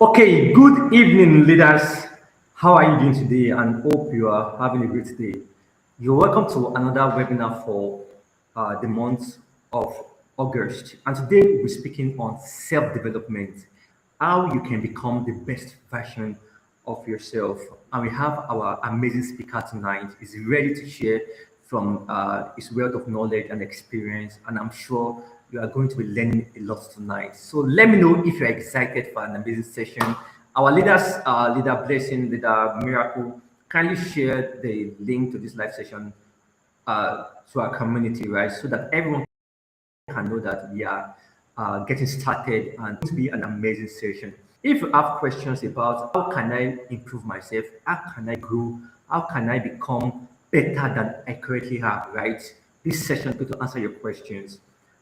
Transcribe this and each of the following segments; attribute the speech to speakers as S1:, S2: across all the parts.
S1: Okay, good evening, leaders. How are you doing today? And hope you are having a great day. You're welcome to another webinar for the month of August. And today we're speaking on self-development, how you can become the best version of yourself. And we have our amazing speaker tonight. He's ready to share from his wealth of knowledge and experience. And I'm sure you are going to be learning a lot tonight. So let me know if you're excited for an amazing session. Our leaders, leader Blessing, leader Miracle, kindly share the link to this live session to our community, right? So that everyone can know that we are getting started and it will be an amazing session. If you have questions about how can I improve myself, how can I grow, how can I become better than I currently have, right? This session is going to answer your questions.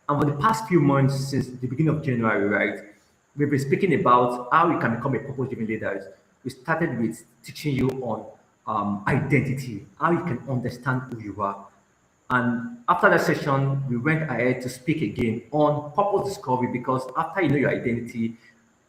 S1: And for the past few months, since the beginning of January, right, we've been speaking about how you can become a purpose-driven leader. We started with teaching you on identity, how you can understand who you are. And after that session, we went ahead to speak again on purpose discovery because after you know your identity,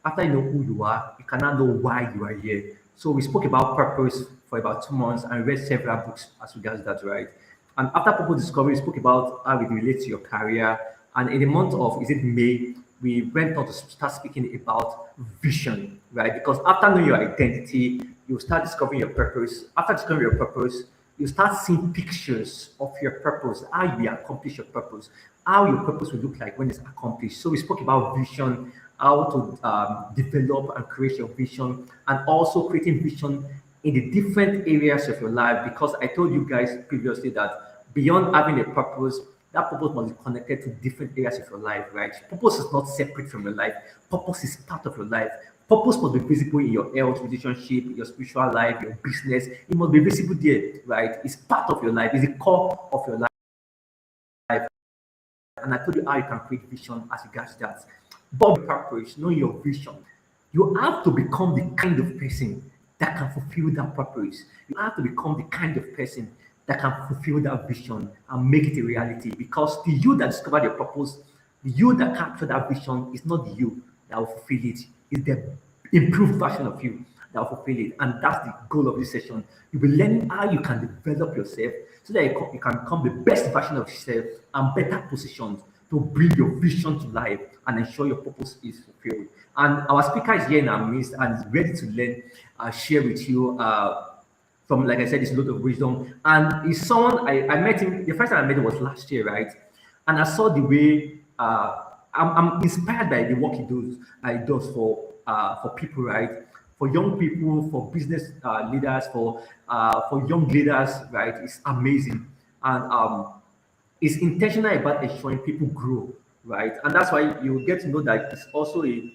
S1: after you know who you are, you can now know why you are here. So we spoke about purpose for about 2 months and read several books as regards that, right? And after purpose discovery, we spoke about how it relates to your career. And in the month of, is it May, we went on to start speaking about vision, right? Because after knowing your identity, you start discovering your purpose. After discovering your purpose, you start seeing pictures of your purpose, how you will accomplish your purpose, how your purpose will look like when it's accomplished. So we spoke about vision, how to develop and create your vision, and also creating vision in the different areas of your life. Because I told you guys previously that beyond having a purpose, that purpose must be connected to different areas of your life, right? Purpose is not separate from your life. Purpose is part of your life. Purpose must be visible in your health, relationship, your spiritual life, your business. It must be visible there, right? It's part of your life. It's the core of your life. And I told you how you can create vision as regards that. But purpose, know your vision. You have to become the kind of person that can fulfill that purpose. You have to become the kind of person that can fulfill that vision and make it a reality. Because the you that discovered your purpose, the you that captured that vision is not the you that will fulfill it. It's the improved version of you that will fulfill it. And that's the goal of this session. You'll be learning how you can develop yourself so that you can become the best version of yourself and better positioned to bring your vision to life and ensure your purpose is fulfilled. And our speaker is here in our midst and is ready to learn, share with you from, like I said, this lot of wisdom. And he's someone I met him, the first time I met him was last year, right? And I saw the way I'm inspired by the work he does for people, right? For young people, for business leaders, for young leaders, right? It's amazing. And is intentional about ensuring people grow, right? And that's why you get to know that it's also a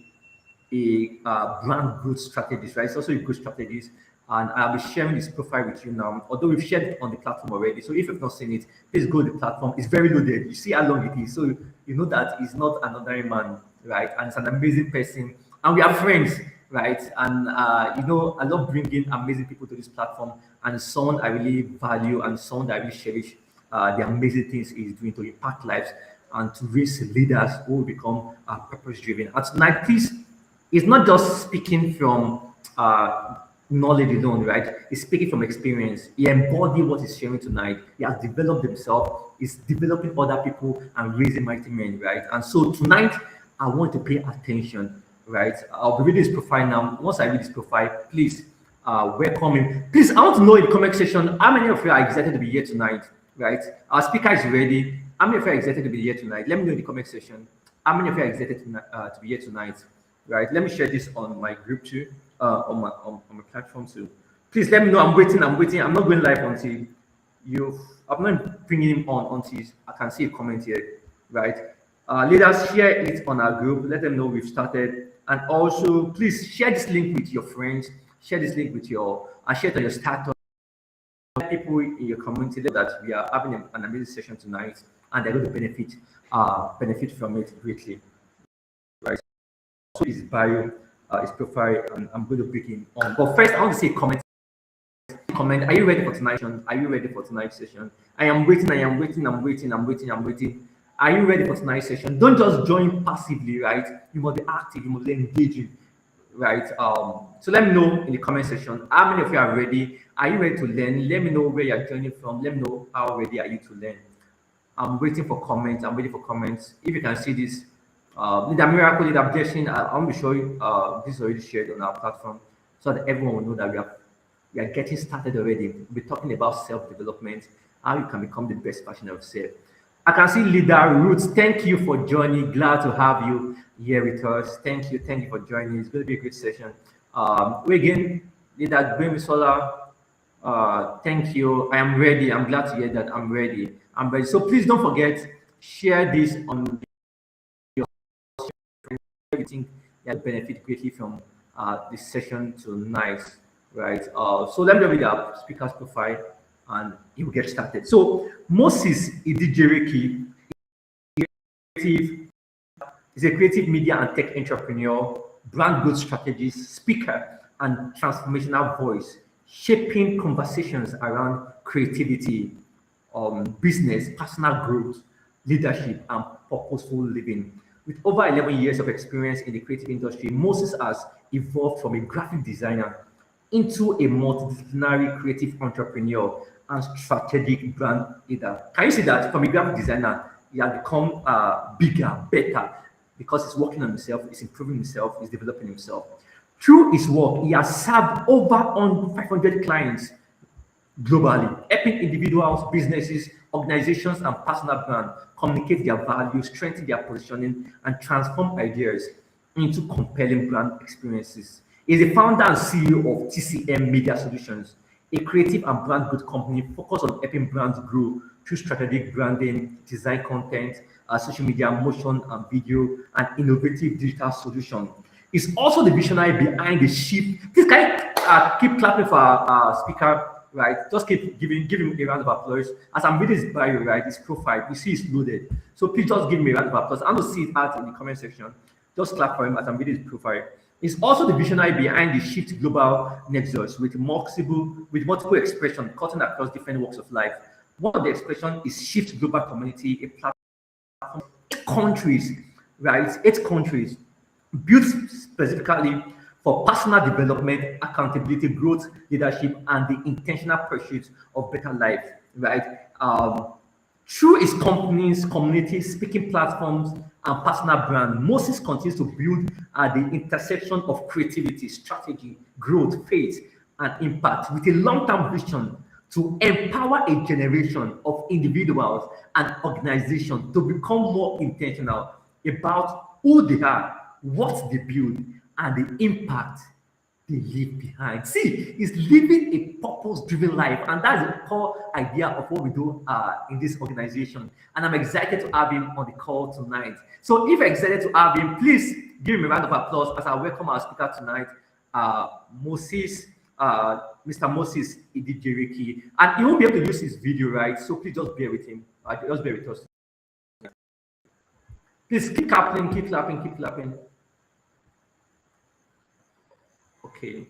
S1: brand growth strategist, right? It's also a growth strategist. And I'll be sharing this profile with you now, although we've shared it on the platform already. So if you've not seen it, please go to the platform. It's very loaded. You see how long it is. So you know that he's not an ordinary man, right? And it's an amazing person. And we are friends, right? And, I love bringing amazing people to this platform. And someone I really value and someone that I really cherish the amazing things he's doing to impact lives and to raise leaders who will become purpose driven. And tonight, please, it's not just speaking from knowledge alone, right? He's speaking from experience. He embodied what he's sharing tonight. He has developed himself. He's developing other people and raising mighty men, right? And so tonight, I want to pay attention, right? I'll be reading his profile now. Once I read his profile, please welcome him. Please, I want to know in the comment section how many of you are excited to be here tonight, right? Our speaker is ready. How many of you are excited to be here tonight? Let me know in the comment section. How many of you are excited to be here tonight? Right, let me share this on my group too, on my platform too. Please let me know. I'm waiting. I'm not going live until I'm not bringing him on until I can see a comment here. Right, leaders, share it on our group. Let them know we've started, and also please share this link with your friends. Share this link with share it on your status. People in your community that we are having an amazing session tonight, and they're going to benefit from it greatly. Right. So his bio, his profile, and I'm going to bring him on. But first, I want to say comment. Are you ready for tonight's session? Are you ready for tonight's session? I am waiting. I'm waiting. Are you ready for tonight's session? Don't just join passively, right? You must be active. You must be engaging. right? So let me know in the comment section how many of you are ready. Are you ready to learn? Let me know where you're joining from. Let me know how ready are you to learn. I'm waiting for comments. I'm waiting for comments. If you can see this, the miracle, the objection, I want to show you this is already shared on our platform so that everyone will know that we are getting started already. We're talking about self development, how you can become the best version of yourself. I can see leader Roots. Thank you for joining. Glad to have you here with us. Thank you for joining. It's going to be a great session. We again, leader Graham Solar. Thank you. I am ready. I'm glad to hear that. I'm ready. I'm ready. So please don't forget, share this on your everything that benefit greatly from this session tonight, right? So let me read the speaker's profile and he will get started. So Moses Idjerehki is a creative media and tech entrepreneur, brand growth strategist, speaker, and transformational voice, shaping conversations around creativity, business, personal growth, leadership, and purposeful living. With over 11 years of experience in the creative industry, Moses has evolved from a graphic designer into a multidisciplinary creative entrepreneur and strategic brand leader. Can you see that from a graphic designer, he has become bigger, better, because he's working on himself, he's improving himself, he's developing himself. Through his work, he has served over 500 clients globally, helping individuals, businesses, organizations, and personal brands communicate their values, strengthen their positioning, and transform ideas into compelling brand experiences. He is the founder and CEO of TCM Media Solutions, a creative and brand growth company focused on helping brands grow through strategic branding, design content, social media, motion and video, and innovative digital solutions. He's also the visionary behind the shift. Please, can you keep clapping for our speaker, right? Just keep give him a round of applause. As I'm reading his bio, right, his profile, you see it's loaded. So please just give me a round of applause. I'm going to see it out in the comment section. Just clap for him as I'm reading his profile. He's also the visionary behind the Shift Global Nexus with multiple expressions cutting across different walks of life. One of the expressions is Shift Global Community, a platform 8 countries, right? 8 countries built specifically for personal development, accountability, growth, leadership, and the intentional pursuit of better life, right? Through its companies, communities, speaking platforms, and personal brand, Moses continues to build at the intersection of creativity, strategy, growth, faith, and impact with a long-term vision to empower a generation of individuals and organizations to become more intentional about who they are, what they build, and the impact they leave behind. See, it's living a purpose-driven life, and that's the core idea of what we do in this organization. And I'm excited to have him on the call tonight. So, if you're excited to have him, please give him a round of applause as I welcome our speaker tonight, uh, Moses, Mr. Moses Idjerehki. And he won't be able to use his video, right? So please just bear with him. Just bear with us. Please keep clapping, keep clapping, keep clapping. Okay.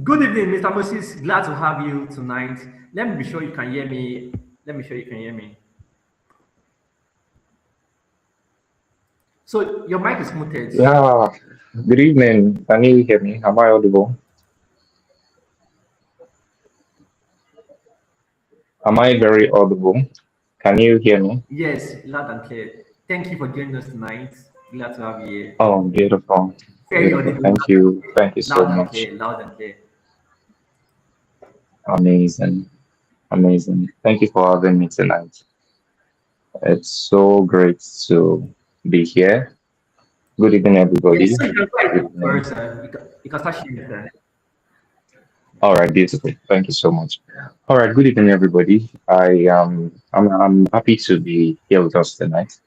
S1: Good evening, Mr. Moses. Glad to have you tonight. Let me be sure you can hear me. Let me sure you can hear me. So your mic is muted.
S2: Yeah, good evening. Can you hear me? Am I audible? Am I very audible? Can you hear me?
S1: Yes, loud and clear. Thank you for joining us tonight. Glad to have you here.
S2: Oh, beautiful.
S1: Very
S2: Beautiful.
S1: audible,
S2: Thank you. Thank you so
S1: loud and
S2: much.
S1: clear, loud and clear.
S2: Amazing. Amazing. Thank you for having me tonight. It's so great to be here. Good evening,
S1: Yes,
S2: everybody.
S1: so you can go
S2: Good
S1: ahead
S2: evening.
S1: first. You can start sharing it.
S2: All right, beautiful. Thank you so much. All right, good evening, everybody. I'm happy to be here with us tonight.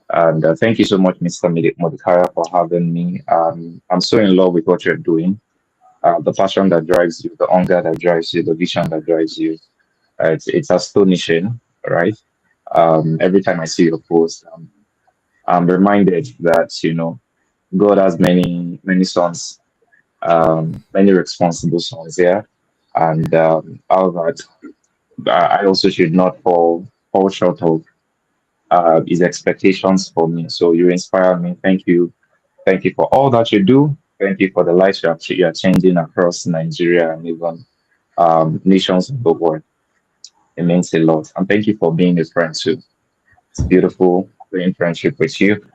S2: And thank you so much, Mr. Mordecai, for having me. I'm so in love with what you're doing. The passion that drives you, the hunger that drives you, the vision that drives you. It's astonishing, right? Every time I see your post, I'm reminded that God has many sons, many responsible sons here, and how that I also should not fall short of. his expectations for me. So you inspire me. Thank you. Thank you for all that you do. Thank you for the lives you are changing across Nigeria and even nations of the world. It means a lot. And thank you for being a friend too. It's beautiful being friendship with you.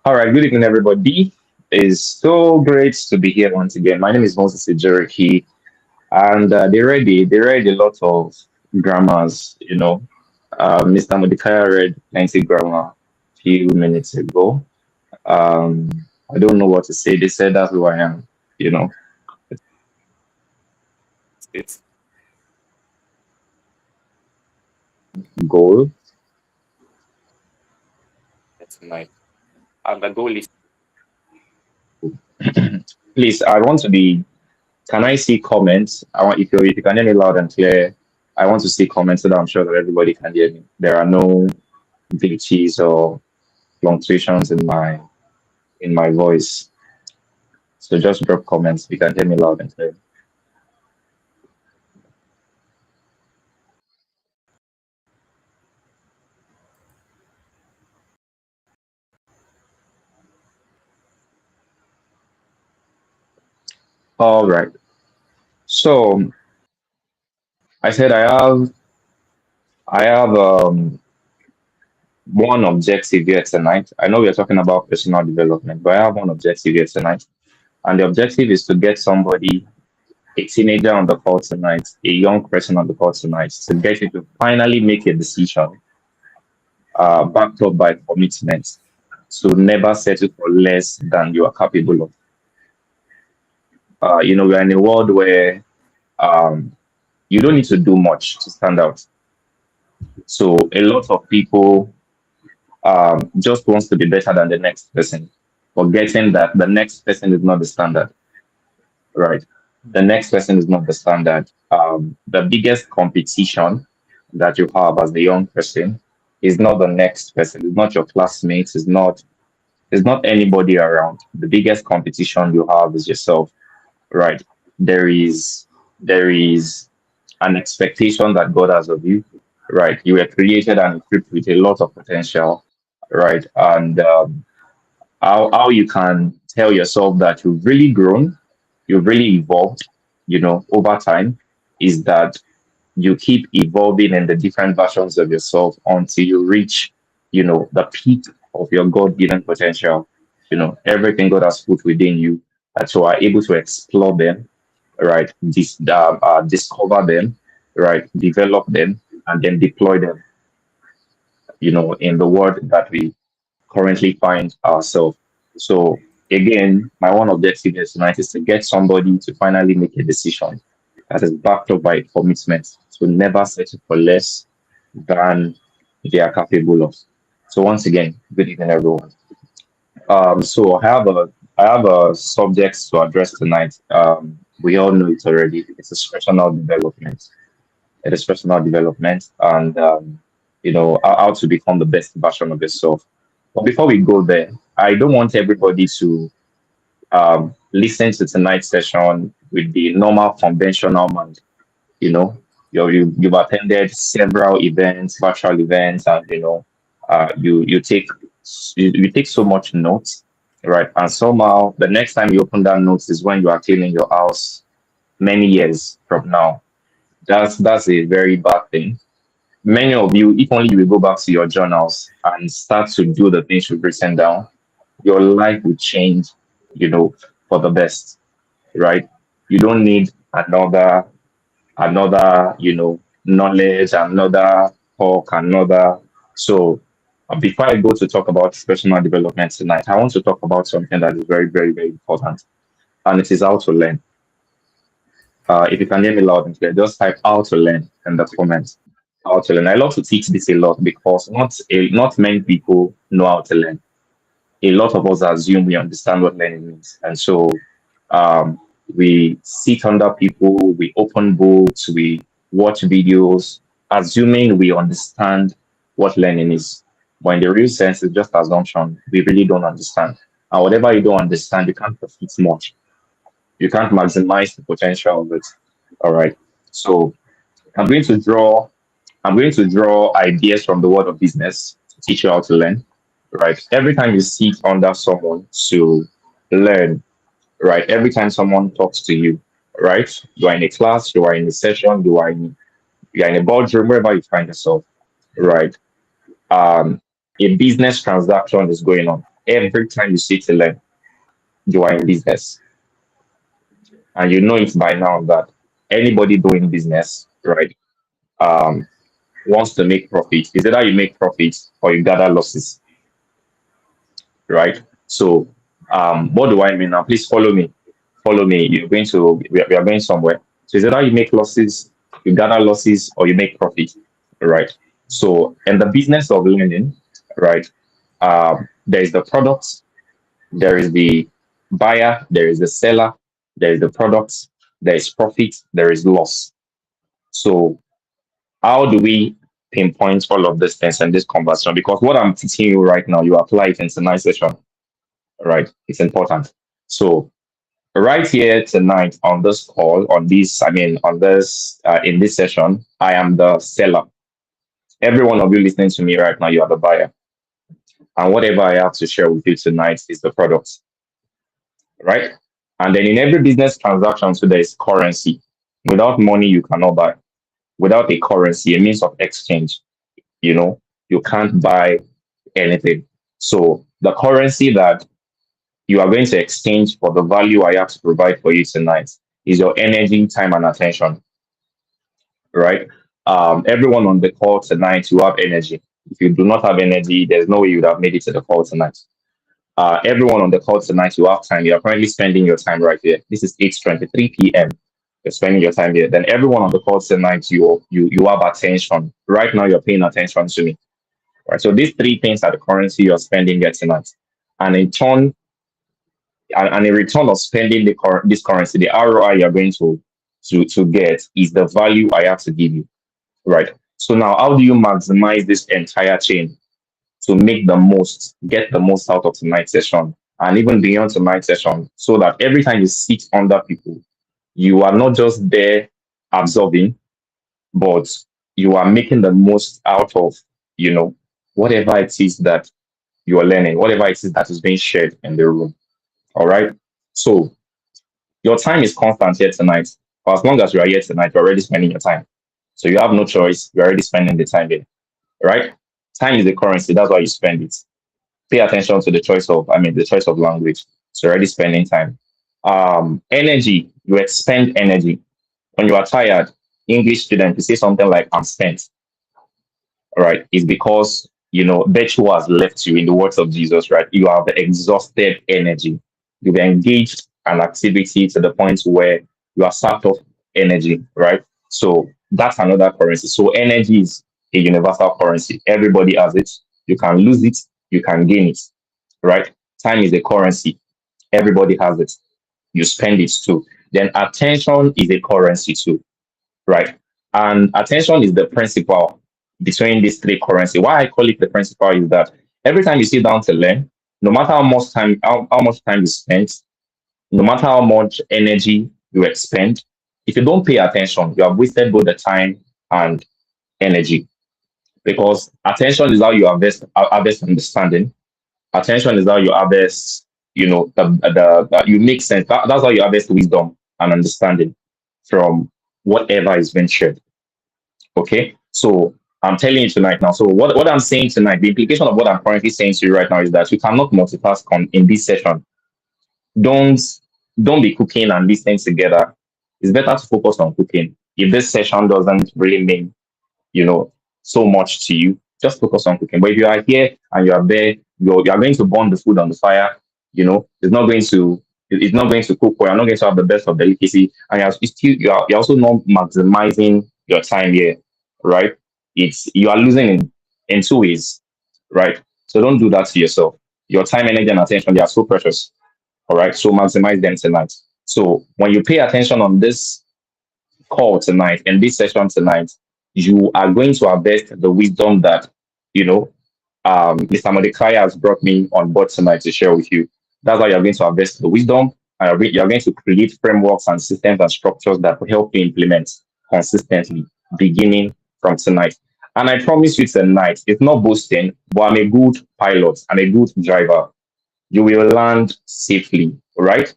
S2: All right, good evening, everybody. It's so great to be here once again. My name is Moses Idjerehki, and they read a lot of grammars. Mr. Modikaya read plenty grammar a few minutes ago. Um, I don't know what to say. They said that's who I am. You know, it's goal tonight, and the goal is. Please, I want to be. Can I see comments? I want if you can hear me loud and clear. I want to see comments so that I'm sure that everybody can hear me. There are no glitches or fluctuations in my voice. So just drop comments. You can hear me loud and clear. All right. So I said I have one objective here tonight. I know we're talking about personal development, but I have one objective here tonight. And the objective is to get somebody, a teenager on the call tonight, a young person on the call tonight, to get you to finally make a decision backed up by commitment, to never settle for less than you are capable of. We're in a world where um, you don't need to do much to stand out. So a lot of people just wants to be better than the next person, forgetting that the next person is not the standard, right? The next person is not the standard. The biggest competition that you have as a young person is not the next person, it's not your classmates, it's not anybody around. The biggest competition you have is yourself, right? There is an expectation that God has of you, right? You were created and equipped with a lot of potential, right? And how you can tell yourself that you've really grown, you've really evolved, over time, is that you keep evolving in the different versions of yourself until you reach, the peak of your God-given potential. Everything God has put within you, that you are able to explore them, right? Discover them, right? Develop them, and then deploy them, in the world that we currently find ourselves. So again, my one objective is tonight is to get somebody to finally make a decision that is backed up by commitment, to never settle for less than they are capable of. So once again, good evening, everyone. So I have a subject to address tonight. We all know it already. It's a personal development. It is personal development, and how to become the best version of yourself. But before we go there, I don't want everybody to listen to tonight's session with the normal conventional mind. You know, you've attended several events, virtual events, and you take so much notes, right? And somehow the next time you open that notes is when you are cleaning your house many years from now. That's a very bad thing. Many of you, if only you will go back to your journals and start to do the things you've written down, your life will change, you know, for the best, right? You don't need another, knowledge, another talk, another. So before I go to talk about personal development tonight, I want to talk about something that is very, very, very important, and it is how to learn. If you can hear me loud and clear, just type how to learn in the comments. How to learn. I love to teach this a lot because not many people know how to learn. A lot of us assume we understand what learning means, and so um, we sit under people, we open books, we watch videos, assuming we understand what learning is. But in the real sense, it's just assumption. We really don't understand. And whatever you don't understand, you can't profit much. You can't maximize the potential of it. All right. So I'm going to draw I'm going to draw ideas from the world of business to teach you how to learn, right? Every time you sit under someone to learn, right? Every time someone talks to you, right? You are in a class, you are in a session, you are in a boardroom, wherever you find yourself, right? Um, a business transaction is going on. Every time you sit to learn, you are in business. And you know it by now that anybody doing business, right, um, wants to make profit. Is either you make profits or you gather losses, right? So, what do I mean now? Please follow me. Follow me. You're going to, we are going somewhere. So, is either you make losses, you gather losses, or you make profit, right? So, in the business of learning, right, there is the product, there is the buyer, there is the seller, there is the product, there is profit, there is loss. So, how do we pinpoint all of these things in this conversation? Because what I'm teaching you right now, you apply it in tonight's session, right? It's important. So, right here tonight on this call, on this, I mean, on this, in this session, I am the seller. Every one of you listening to me right now, you are the buyer. And whatever I have to share with you tonight is the product, right? And then in every business transaction, so there is currency. Without money, you cannot buy. Without a currency, a means of exchange, you know, you can't buy anything. So the currency that you are going to exchange for the value I have to provide for you tonight is your energy, time, and attention, right? Everyone on the call tonight, you have energy. If you do not have energy, there's no way you would have made it to the call tonight. Everyone on the call tonight, you have time. You are currently spending your time right here. This is 8:23 p.m. You're spending your time here. Then everyone on the call tonight, you have attention. Right now, you're paying attention to me. Right. So these three things are the currency you're spending here tonight. And in turn, and in return of spending this currency, the ROI you're going to get is the value I have to give you. Right. So now, how do you maximize this entire chain to make the most, get the most out of tonight's session and even beyond tonight's session, so that every time you sit under people, you are not just there absorbing, but you are making the most out of, you know, whatever it is that you are learning, whatever it is that is being shared in the room. All right. So your time is constant here tonight. For as long as you are here tonight, you're already spending your time. So you have no choice. You're already spending the time here. Right? Time is the currency. That's why you spend it. Pay attention to the choice of, I mean, the choice of language. So you're already spending time. Energy, you expend energy. When you are tired, English student, you say something like, I'm spent. All right, is because virtue has left you, in the words of Jesus, right? You have exhausted energy. You've engaged an activity to the point where you are sapped of energy, right? So that's another currency. So energy is a universal currency. Everybody has it. You can lose it, you can gain it, right? Time is a currency. Everybody has it. You spend it too. Then attention is a currency too, right? And attention is the principal between these three currency. Why I call it the principal is that every time you sit down to learn, no matter how much time you spend, no matter how much energy you expend, if you don't pay attention, you have wasted both the time and energy. Because attention is how you harvest understanding. Attention is how you harvest, you make sense. That's how you harvest wisdom and understanding from whatever is being shared. Okay. So I'm telling you tonight now. So what I'm saying tonight, the implication of what I'm currently saying to you right now is that you cannot multitask in this session. Don't don't be cooking and listening together. It's better to focus on cooking. If this session doesn't really mean, you know, so much to you, just focus on cooking. But if you are here and you are there, you are going to burn the food on the fire, it's not going to cook, or you're not going to have the best of delicacy, and you're also not maximizing your time here, right? You are losing in two ways, right? So don't do that to yourself. Your time, energy, and attention, they are so precious. All right. So maximize them tonight. So when you pay attention on this call tonight and this session tonight, you are going to harvest the wisdom that you know Mr. Mordecai has brought me on board tonight to share with you. That's how you're going to harvest the wisdom, and you're going to create frameworks and systems and structures that will help you implement consistently, beginning from tonight. And I promise you tonight, it's not boasting, but I'm a good pilot. I'm a good driver. You will land safely, right?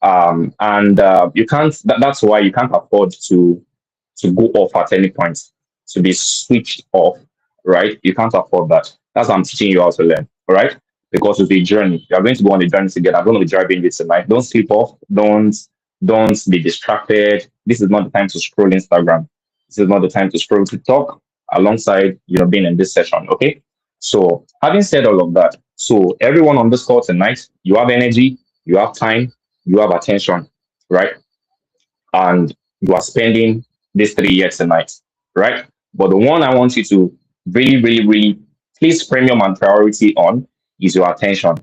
S2: And you can't. That's why you can't afford to go off at any point, to be switched off, right? You can't afford that. That's what I'm teaching you how to learn, all right? Because it's a journey. You're going to go on a journey together. I'm going to be driving you tonight. Don't sleep off. Don't be distracted. This is not the time to scroll Instagram. This is not the time to scroll TikTok alongside being in this session. Okay. So having said all of that, so everyone on this call tonight, you have energy, you have time, you have attention, right? And you are spending these 3 years tonight, right? But the one I want you to really, really, really place premium and priority on is your attention.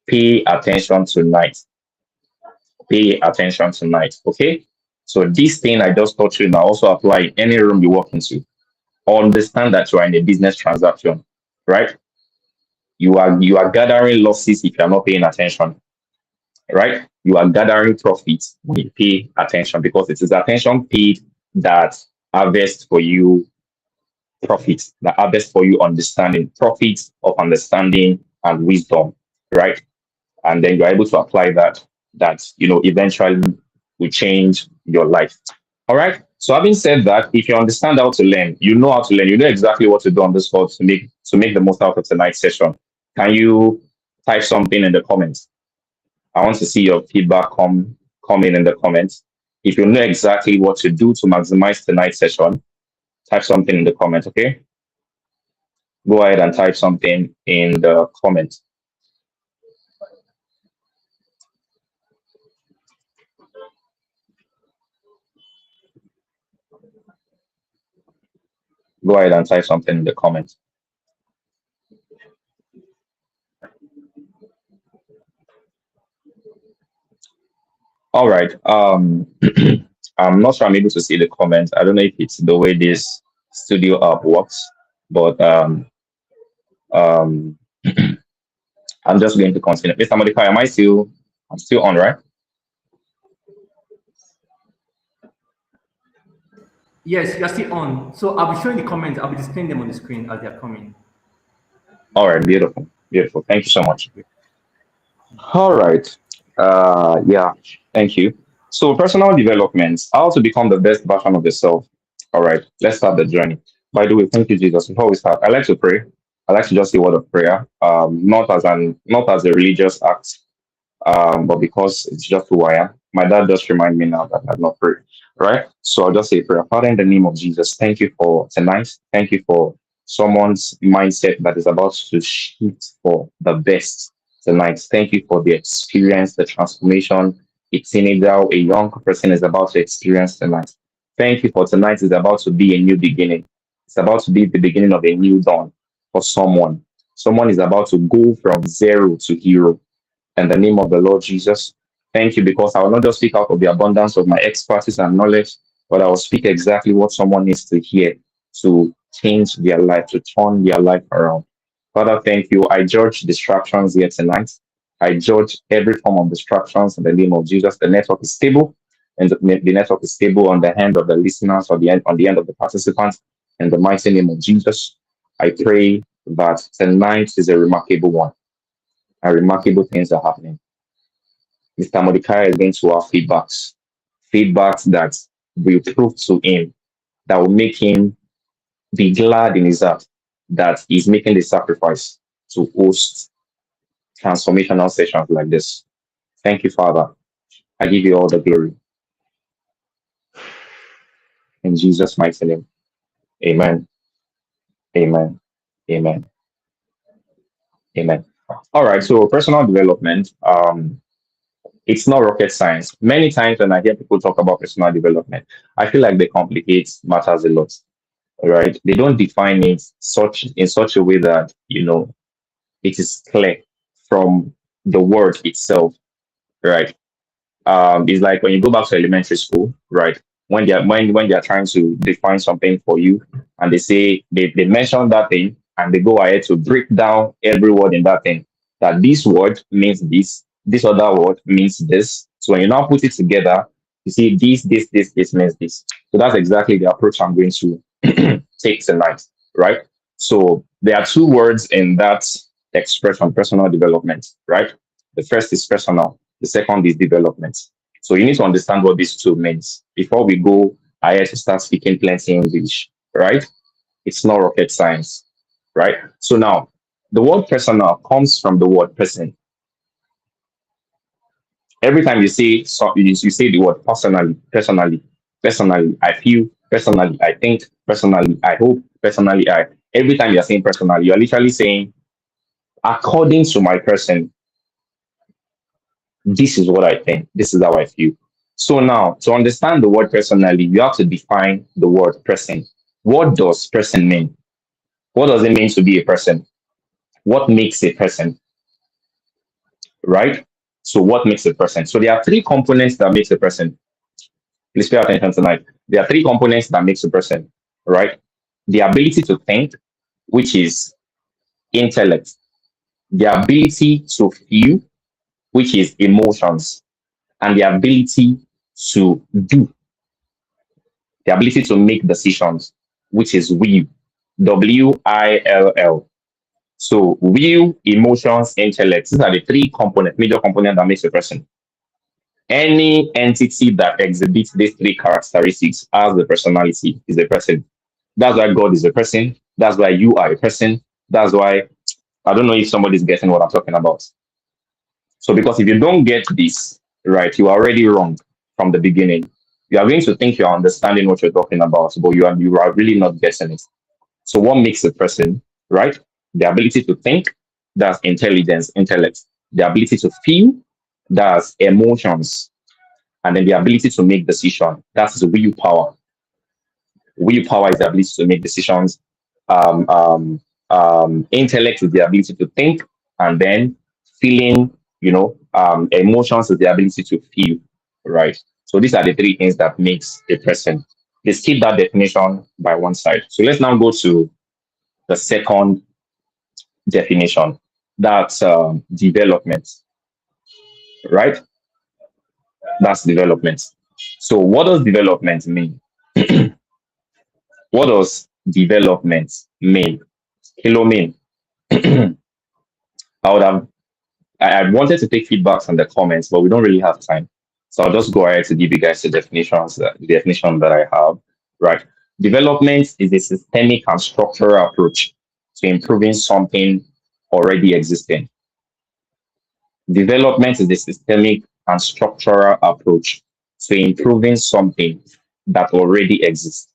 S2: Pay attention tonight. Pay attention tonight. Okay. So this thing I just taught you now also apply in any room you walk into. Understand that you are in a business transaction, right? You are gathering losses if you are not paying attention, right? You are gathering profits when you pay attention because it is attention paid that harvest for you profits, that harvest for you understanding, profits of understanding and wisdom, right? And then you're able to apply that eventually will change your life. All right. So having said that, if you understand how to learn, you know how to learn, you know exactly what to do on this spot to make the most out of tonight's session. Can you type something in the comments? I want to see your feedback come in the comments. If you know exactly what to do to maximize tonight's session, type something in the comments, okay? Go ahead and type something in the comments. Go ahead and type something in the comments. All right. I'm not sure I'm able to see the comments. I don't know if it's the way this studio app works, but um, I'm just going to continue. Mr. Mordecai, I'm still on, right?
S1: Yes, you're still on. So I'll be showing the comments. I'll be displaying them on the screen as they're coming.
S2: All right, beautiful, beautiful. Thank you so much. All right. Yeah, thank you. So, personal development, how to become the best version of yourself. All right, let's start the journey. By the way, thank you, Jesus. Before we start, I like to pray. I like to just say a word of prayer, not as a religious act, but because it's just who I am. My dad just remind me now that I've not prayed. Right? So I'll just say a prayer. Father, in the name of Jesus, thank you for tonight. Thank you for someone's mindset that is about to shift for the best tonight. Thank you for the experience, the transformation a teenager, a young person is about to experience tonight. Thank you for tonight is about to be a new beginning. It's about to be the beginning of a new dawn for someone. Someone is about to go from zero to hero in the name of the Lord Jesus. Thank you because I will not just speak out of the abundance of my expertise and knowledge, but I will speak exactly what someone needs to hear to change their life, to turn their life around. Father, thank you. I judge distractions here tonight. I judge every form of distractions in the name of Jesus. The network is stable, and the network is stable on the hand of the listeners or on the end of the participants. In the mighty name of Jesus, I pray that tonight is a remarkable one and remarkable things are happening. Mr. Mordecai is going to have feedbacks that will prove to him, that will make him be glad in his heart that he's making the sacrifice to host transformational sessions like this. Thank you, Father. I give you all the glory. In Jesus' mighty name. Amen. Amen. Amen. Amen. All right. So personal development. It's not rocket science. Many times when I hear people talk about personal development, I feel like they complicate matters a lot. Right? They don't define it in such a way that it is clear from the word itself. Right? It's like when you go back to elementary school, right? When they are trying to define something for you, and they say they mention that thing, and they go ahead to break down every word in that thing. That this word means this other word means this. So when you now put it together, you see this means this. So that's exactly the approach I'm going to take tonight, right? So there are two words in that expression, personal development, right? The first is personal, the second is development. So you need to understand what these two means before we go ahead to start speaking plenty English, right? It's not rocket science, right? So now, the word personal comes from the word person. Every time you say so, you say the word personally, personally, personally, I feel, personally, I think, personally, I hope, personally, I. Every time you're saying personally, you're literally saying, according to my person, this is what I think, this is how I feel. So now, to understand the word personally, you have to define the word person. What does person mean? What does it mean to be a person? What makes a person, right? So what makes a person? So there are three components that makes a person. Please pay attention tonight. There are three components that makes a person, right? The ability to think, which is intellect. The ability to feel, which is emotions. And the ability to do, the ability to make decisions, which is will. WILL. So will, emotions, intellect. These are the three major components that makes a person. Any entity that exhibits these three characteristics as the personality is a person. That's why God is a person. That's why you are a person. That's why I don't know if somebody's getting what I'm talking about. So, because if you don't get this right, you are already wrong from the beginning. You are going to think you are understanding what you're talking about, but you are really not getting it. So, what makes a person, right? The ability to think, that's intelligence, intellect. The ability to feel, that's emotions, and then the ability to make decision, that's willpower. Willpower is the ability to make decisions. Um, um, Intellect is the ability to think, and then feeling, emotions is the ability to feel, right? So these are the three things that makes a person. Let's keep that definition by one side. So let's now go to the second definition. That's development, right? That's development. So what does development mean? What does development mean? Kilo mean. I would have I wanted to take feedbacks on the comments, but we don't really have time. So I'll just go ahead to give you guys the definition that I have. Right. Development is a systemic and structural approach to improving something already existing. Development is a systemic and structural approach to improving something that already exists.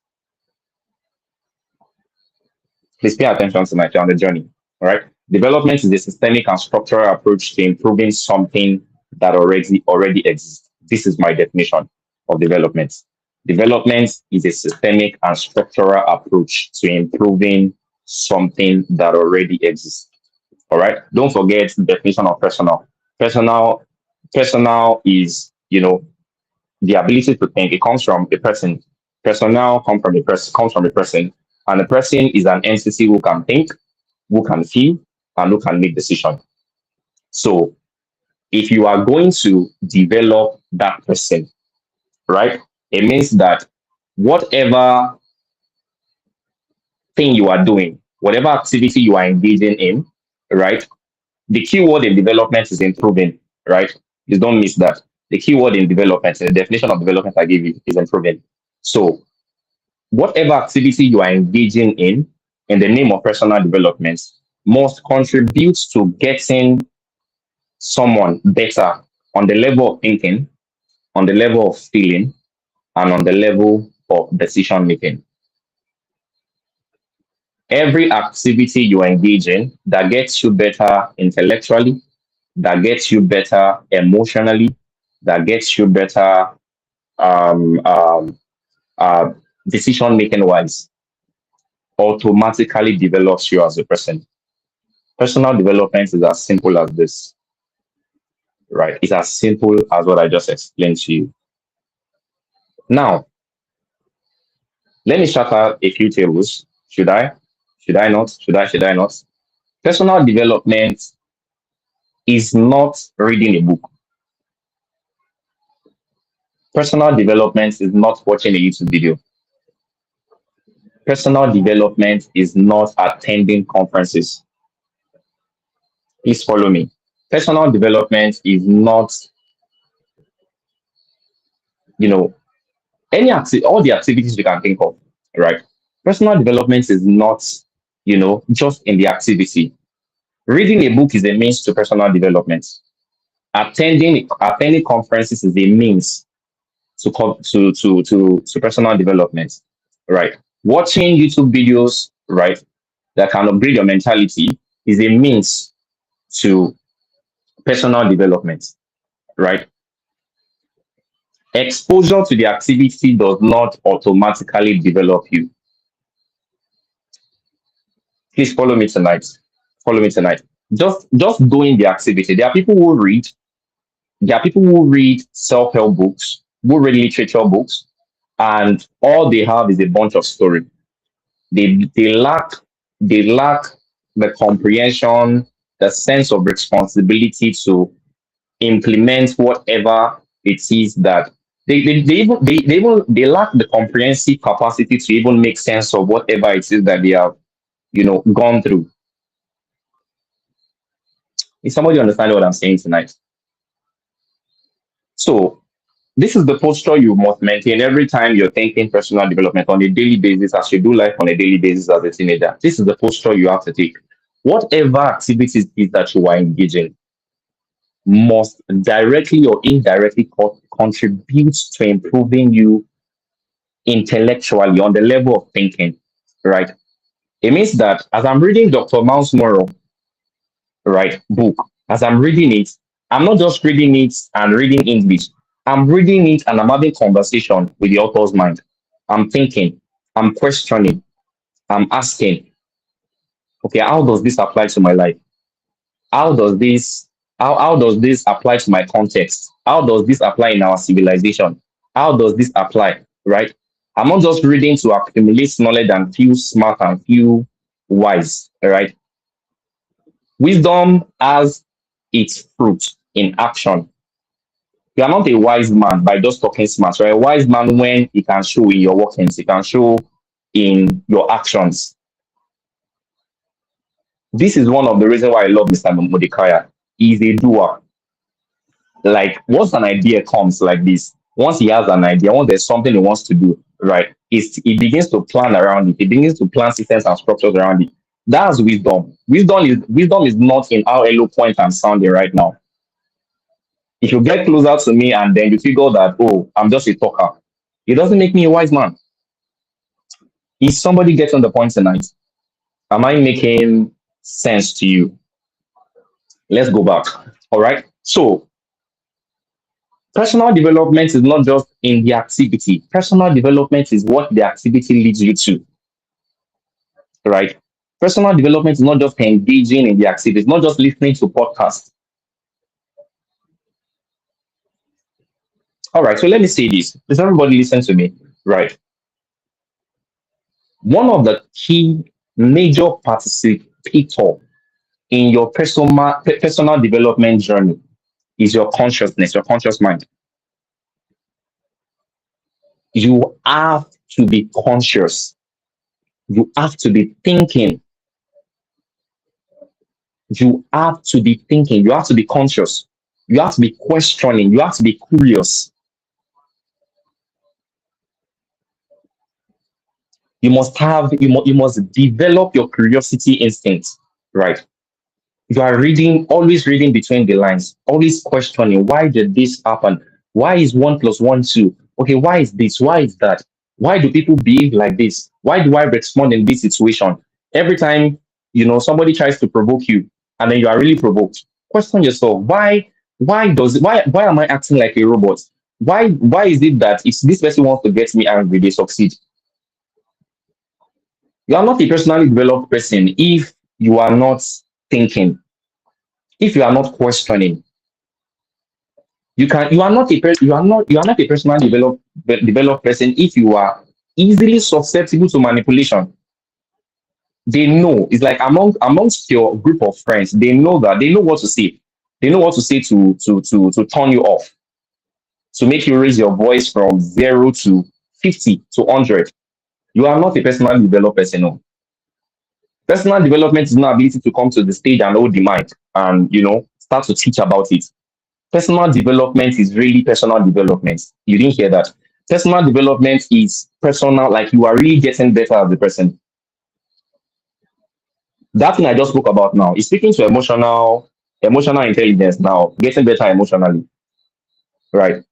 S2: Please pay attention to my on the journey. All right. Development is a systemic and structural approach to improving something that already exists. This is my definition of development. Development is a systemic and structural approach to improving something that already exists. All right. Don't forget the definition of personal. Personal, personal is the ability to think. It comes from a person. Personnel comes from a person, and a person is an entity who can think, who can feel, and who can make decisions. So if you are going to develop that person, right, it means that whatever thing you are doing, whatever activity you are engaging in, right, the key word in development is improving, right? Please don't miss that. The key word in development, the definition of development I gave you is improving. So whatever activity you are engaging in the name of personal development must contribute to getting someone better on the level of thinking, on the level of feeling, and on the level of decision making. Every activity you engage in that gets you better intellectually, that gets you better emotionally, that gets you better um, um, uh, decision making wise, automatically develops you as a person. Personal development is as simple as this, right? It's as simple as what I just explained to you. Now, let me shatter a few tables. Should I? Should I not? Should I not? Personal development is not reading a book. Personal development is not watching a YouTube video. Personal development is not attending conferences. Please follow me. Personal development is not, you know, all the activities you can think of, right? Personal development is not, just in the activity. Reading a book is a means to personal development. Attending conferences is a means to personal development, right? Watching YouTube videos, right, that can upgrade your mentality is a means to personal development, right? Exposure to the activity does not automatically develop you. Please follow me tonight. Follow me tonight. Just doing the activity. There are people who read. There are people who read self-help books, who read literature books, and all they have is a bunch of story. They lack the comprehension, the sense of responsibility to implement whatever it is that they lack the comprehensive capacity to even make sense of whatever it is that they have gone through. Is somebody understand what I'm saying tonight? So this is the posture you must maintain every time you're thinking personal development on a daily basis, as you do life on a daily basis as a teenager. This is the posture you have to take. Whatever activities is that you are engaging must directly or indirectly contribute to improving you intellectually on the level of thinking, right? It means that as I'm reading Dr. Miles Morrow, right, book, as I'm reading it, I'm not just reading it and reading English. I'm reading it and I'm having conversation with the author's mind. I'm thinking, I'm questioning, I'm asking, okay, how does this apply to my life? How does this how does this apply to my context? How does this apply in our civilization? How does this apply? Right? I'm not just reading to accumulate knowledge and feel smart and feel wise. All right. Wisdom has its fruit in action. You are not a wise man by just talking smart. You're a wise man when it can show in your workings, it can show in your actions. This is one of the reasons why I love Mr. Mordecai. He's a doer. Like once an idea comes like this, once he has an idea, once there's something he wants to do, right? He begins to plan around it. He begins to plan systems and structures around it. That's wisdom. Wisdom is not in how eloquent I'm sounding right now. If you get closer to me and then you figure that, oh, I'm just a talker, it doesn't make me a wise man. Is somebody getting the point tonight? Am I making sense to you? Let's go back. All right. So personal development is not just in the activity. Personal development is what the activity leads you to, right? Personal development is not just engaging in the activity, it's not just listening to podcasts. All right, so let me say this. Does everybody listen to me? Right. One of the key major participator in your personal development journey is your consciousness, your conscious mind. You have to be conscious. You have to be thinking. You have to be thinking. You have to be conscious. You have to be questioning. You have to be curious. You must develop your curiosity instinct, right? You are always reading between the lines, always questioning, why did this happen? Why is 1 + 1 2? Okay, why is this? Why is that? Why do people behave like this? Why do I respond in this situation? Every time somebody tries to provoke you and then you are really provoked, question yourself, why am I acting like a robot? Why is it that if this person wants to get me angry, they succeed? You are not a personally developed person if you are not thinking, if you are not questioning. You are not a personally developed person if you are easily susceptible to manipulation. They know, it's like amongst your group of friends, they know what to say. They know what to say to turn you off, to make you raise your voice from 0 to 50 to 100. You are not a personally developed person. No. Personal development is not ability to come to the stage and hold the mic and start to teach about it. Personal development is really personal development. You didn't hear that. Personal development is personal, like you are really getting better as a person. That thing I just spoke about now is speaking to emotional intelligence now, getting better emotionally, right?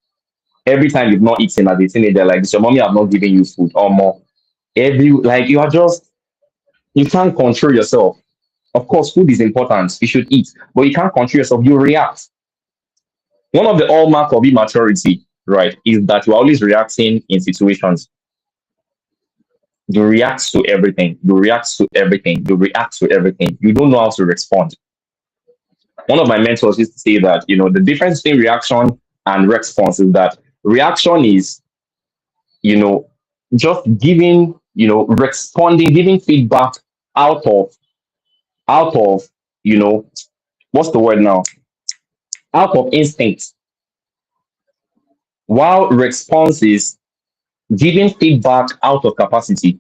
S2: Every time you've not eaten as a teenager, like this, your mommy have not given you food or more. Every like you are just you can't control yourself. Of course, food is important. You should eat, but you can't control yourself. You react. One of the hallmark of immaturity, right, is that you're always reacting in situations. You react to everything. You react to everything. You react to everything. You don't know how to respond. One of my mentors used to say that, the difference between reaction and response is that reaction is, you know, just giving, responding, giving feedback out of, out of, you know, what's the word now? Out of instinct. While response is giving feedback out of capacity.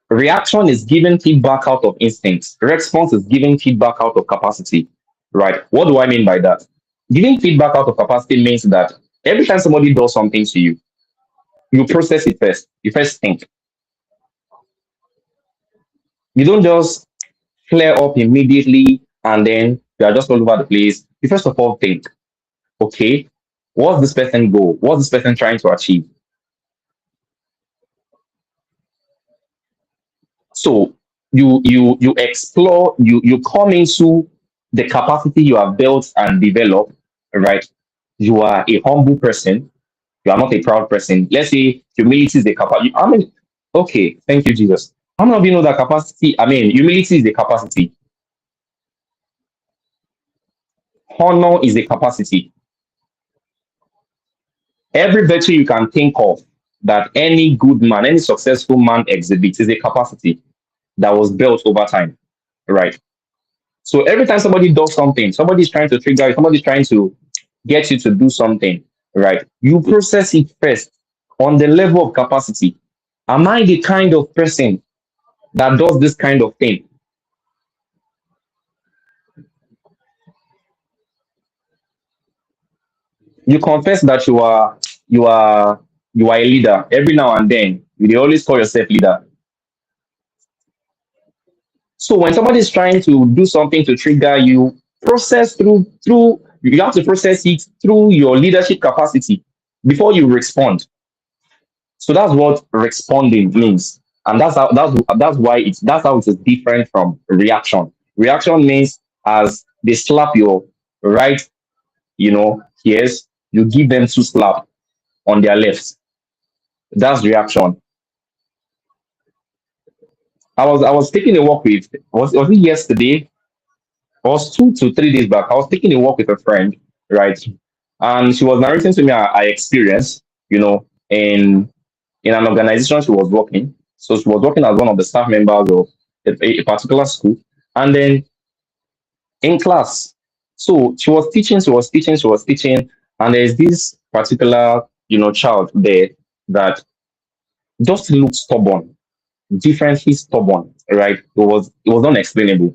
S2: Reaction is giving feedback out of instinct. Response is giving feedback out of capacity. Right? What do I mean by that? Giving feedback out of capacity means that every time somebody does something to you, you process it first. You first think. You don't just flare up immediately and then you are just all over the place. You first of all think, okay, what's this person goal? What's this person trying to achieve? So you explore, you come into the capacity you have built and developed, right? You are a humble person. You are not a proud person. Let's say humility is a capacity. I mean, okay, thank you, Jesus. How many of you know that capacity? I mean, humility is a capacity. Honor is a capacity. Every virtue you can think of that any good man, any successful man exhibits is a capacity that was built over time, right? So every time somebody does something, somebody's trying to trigger you, somebody's trying to get you to do something, right? You process it first on the level of capacity. Am I the kind of person that does this kind of thing? You confess that you are a leader. Every now and then, you dey always call yourself leader. So when somebody is trying to do something to trigger you, process through you have to process it through your leadership capacity before you respond. So that's what responding means, and that's why that's how it is different from reaction. Reaction means as they slap your right, ears, you give them two slap on their left. That's reaction. I was taking a walk with was it yesterday? It was 2 to 3 days back. I was taking a walk with a friend, right? And she was narrating to me her experience, in an organization she was working. So she was working as one of the staff members of a particular school. And then in class, so she was teaching, and there's this particular, child there that just looked stubborn, differently stubborn, right? It was unexplainable.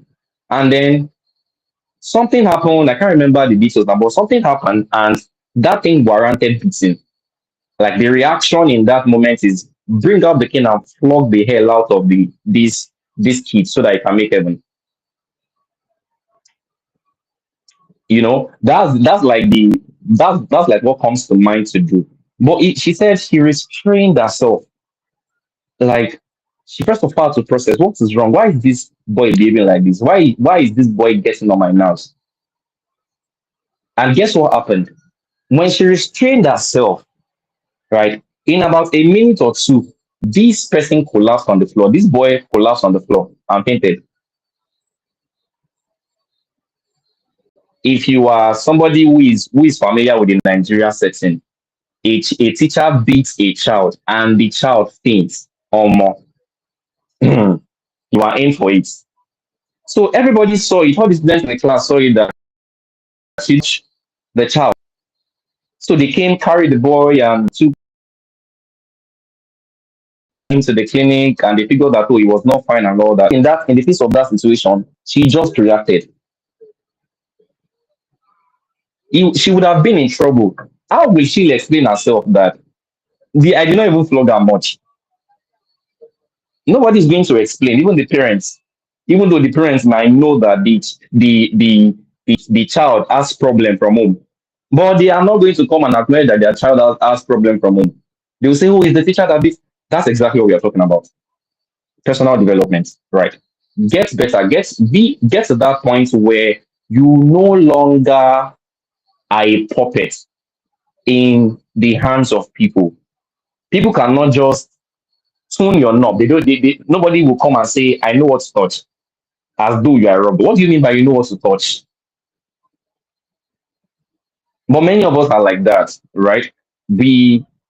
S2: And then something happened. I can't remember the details now, but something happened, and that thing warranted beating. Like the reaction in that moment is bring out the cane and flog the hell out of this kid so that it can make heaven. That's like that's like what comes to mind to do. But she said she restrained herself. Like she first of all had to process what is wrong. Why is this boy behaving like this? Why is this boy getting on my nerves? And guess what happened? When she restrained herself, right, in about a minute or two, this person collapsed on the floor. This boy collapsed on the floor and fainted. If you are somebody who is familiar with the Nigeria setting, a teacher beats a child and the child faints or more, you are in for it. So everybody saw it. All the students in the class saw it that teach the child. So they came, carried the boy, and took him to the clinic, and they figured that, oh, he was not fine and all that. In the face of that situation, she just reacted. She would have been in trouble. How will she explain herself that I did not even flog her much? Nobody's going to explain, even the parents. Even though the parents might know that the child has problem from home, but they are not going to come and acknowledge that their child has problem from home. They will say, "Oh, it's the teacher that this." That's exactly what we are talking about. Personal development, right? Get better. Get to that point where you no longer are a puppet in the hands of people. People cannot just tune your knob. They don't. Nobody will come and say, "I know what to touch," as though you are robbed. What do you mean by you know what to touch? But many of us are like that, right?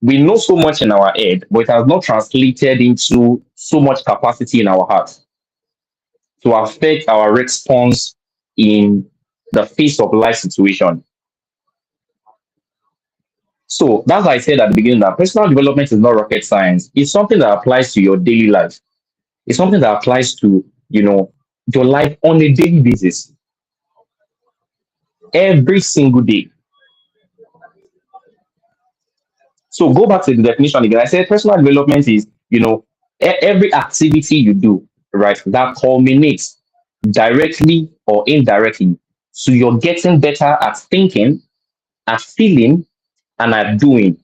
S2: We know so much in our head, but it has not translated into so much capacity in our heart to affect our response in the face of life situation. So that's why I said at the beginning that personal development is not rocket science. It's something that applies to your daily life. It's something that applies to, your life on a daily basis, every single day. So go back to the definition again. I said personal development is, every activity you do, right, that culminates directly or indirectly. So you're getting better at thinking, at feeling, and at doing.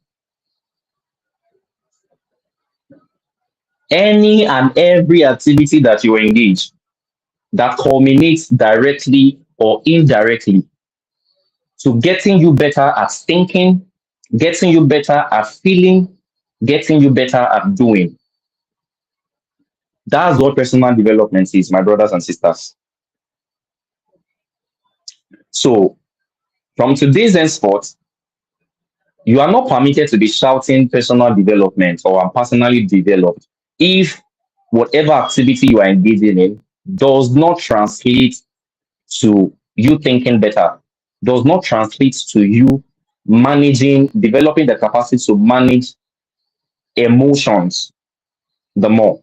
S2: Any and every activity that you engage that culminates directly or indirectly to getting you better at thinking, getting you better at feeling, getting you better at doing. That's what personal development is, my brothers and sisters. So, from today's henceforth, you are not permitted to be shouting personal development or I'm personally developed if whatever activity you are engaging in does not translate to you thinking better, does not translate to you developing the capacity to manage emotions the more,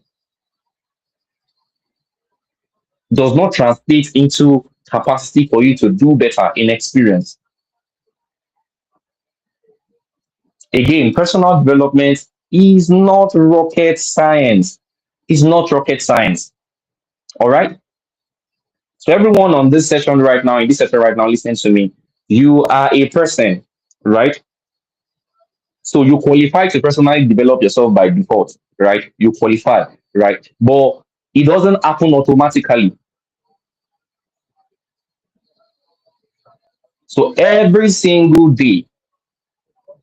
S2: does not translate into capacity for you to do better in experience. Again, personal development is not rocket science. It's not rocket science. All right. So everyone on this session right now, in this session right now, listening to me, you are a person, right? So you qualify to personally develop yourself by default, right? You qualify, right? But it doesn't happen automatically. So every single day,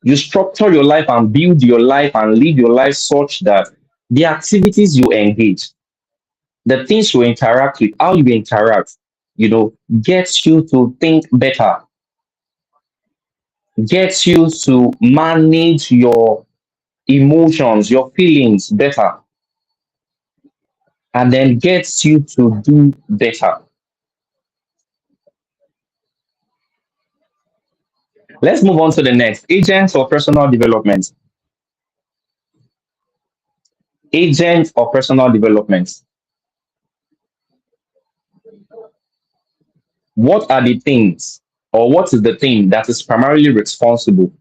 S2: you structure your life and build your life and live your life such that the activities you engage, the things you interact with, how you interact, gets you to think better, gets you to manage your emotions, your feelings better, and then gets you to do better. Let's move on to the next. Agents of personal development. Agents of personal development. What are the things, or what is the thing that is primarily responsible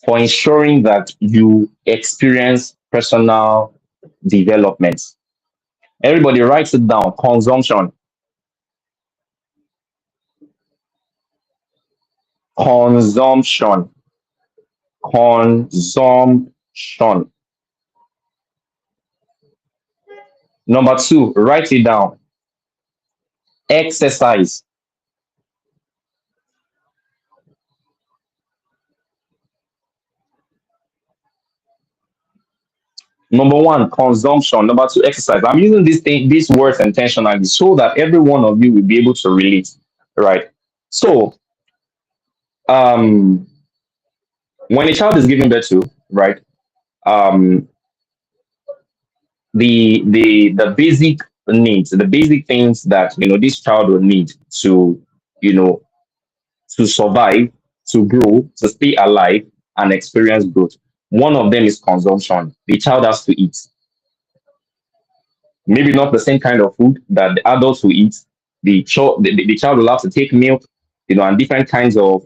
S2: for ensuring that you experience personal development? Everybody writes it down. Consumption. Consumption. Consumption. Number two, write it down. Exercise. Number one, consumption. Number two, exercise. I'm using these words intentionally so that every one of you will be able to relate, right? So, um, when a child is giving birth to, right, um, the basic needs, the basic things that this child will need to, you know, to survive, to grow, to stay alive, and experience growth. One of them is consumption. The child has to eat. Maybe not the same kind of food that the adults will eat. The child will have to take milk, and different kinds of,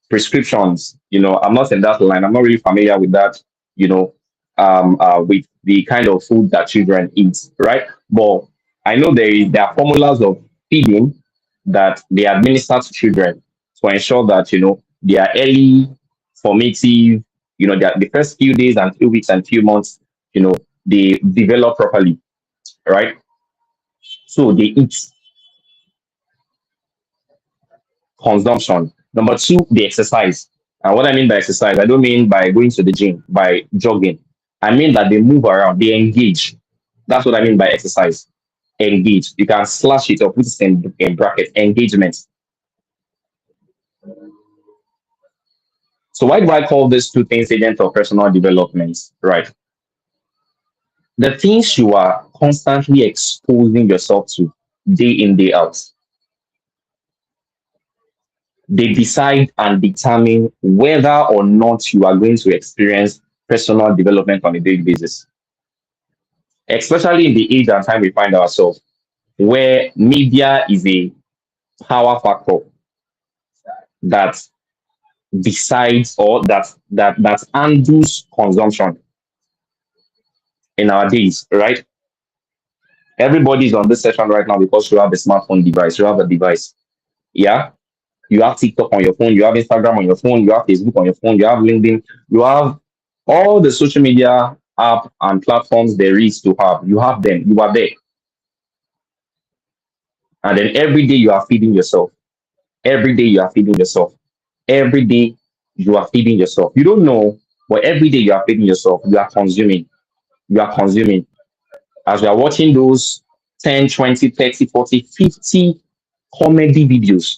S2: prescriptions. I'm not in that line. I'm not really familiar with that, you know, with the kind of food that children eat, right? But I know there are formulas of feeding that they administer to children to ensure that, they are early, formative, the first few days and few weeks and few months, they develop properly, right? So they eat. Consumption. Number two, they exercise. And what I mean by exercise, I don't mean by going to the gym, by jogging. I mean that they move around, they engage. That's what I mean by exercise. Engage. You can slash it or put it in bracket. Engagement. So why do I call these two things agent of personal development? Right. The things you are constantly exposing yourself to day in, day out, they decide and determine whether or not you are going to experience personal development on a daily basis, especially in the age and time we find ourselves, where media is a power factor that decides or that handles consumption in our days, right? Everybody is on this session right now because you have a smartphone device, you have a device. Yeah. You have TikTok on your phone, you have Instagram on your phone, you have Facebook on your phone, you have LinkedIn, you have all the social media app and platforms there is to have. You have them, you are there. And then every day you are feeding yourself. Every day you are feeding yourself. Every day you are feeding yourself. You don't know, but every day you are feeding yourself. You are consuming. You are consuming. As you are watching those 10, 20, 30, 40, 50 comedy videos,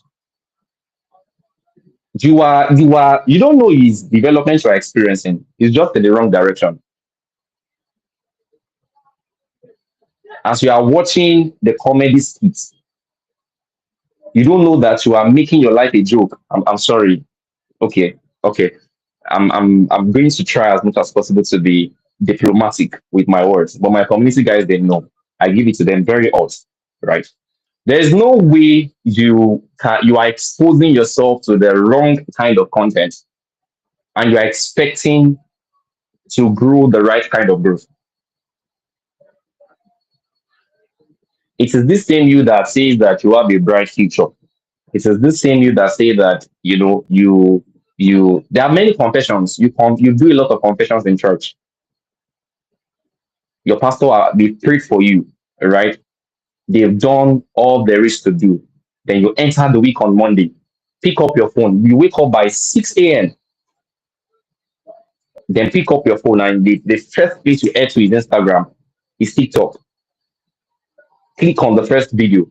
S2: you don't know his development you are experiencing. It's just in the wrong direction. As you are watching the comedy skits, you don't know that you are making your life a joke. I'm sorry. Okay, okay. I'm going to try as much as possible to be diplomatic with my words, but my community guys, they know. I give it to them very hot, right? There is no way you are exposing yourself to the wrong kind of content and you are expecting to grow the right kind of growth. It is this same you that says that you have a bright future. It is this same you that say that you there are many confessions. You do a lot of confessions in church. Your pastor they prayed for you, right? They've done all there is to do. Then you enter the week on Monday, pick up your phone. You wake up by 6 a.m. Then pick up your phone and the first place you head to is Instagram, is TikTok. Click on the first video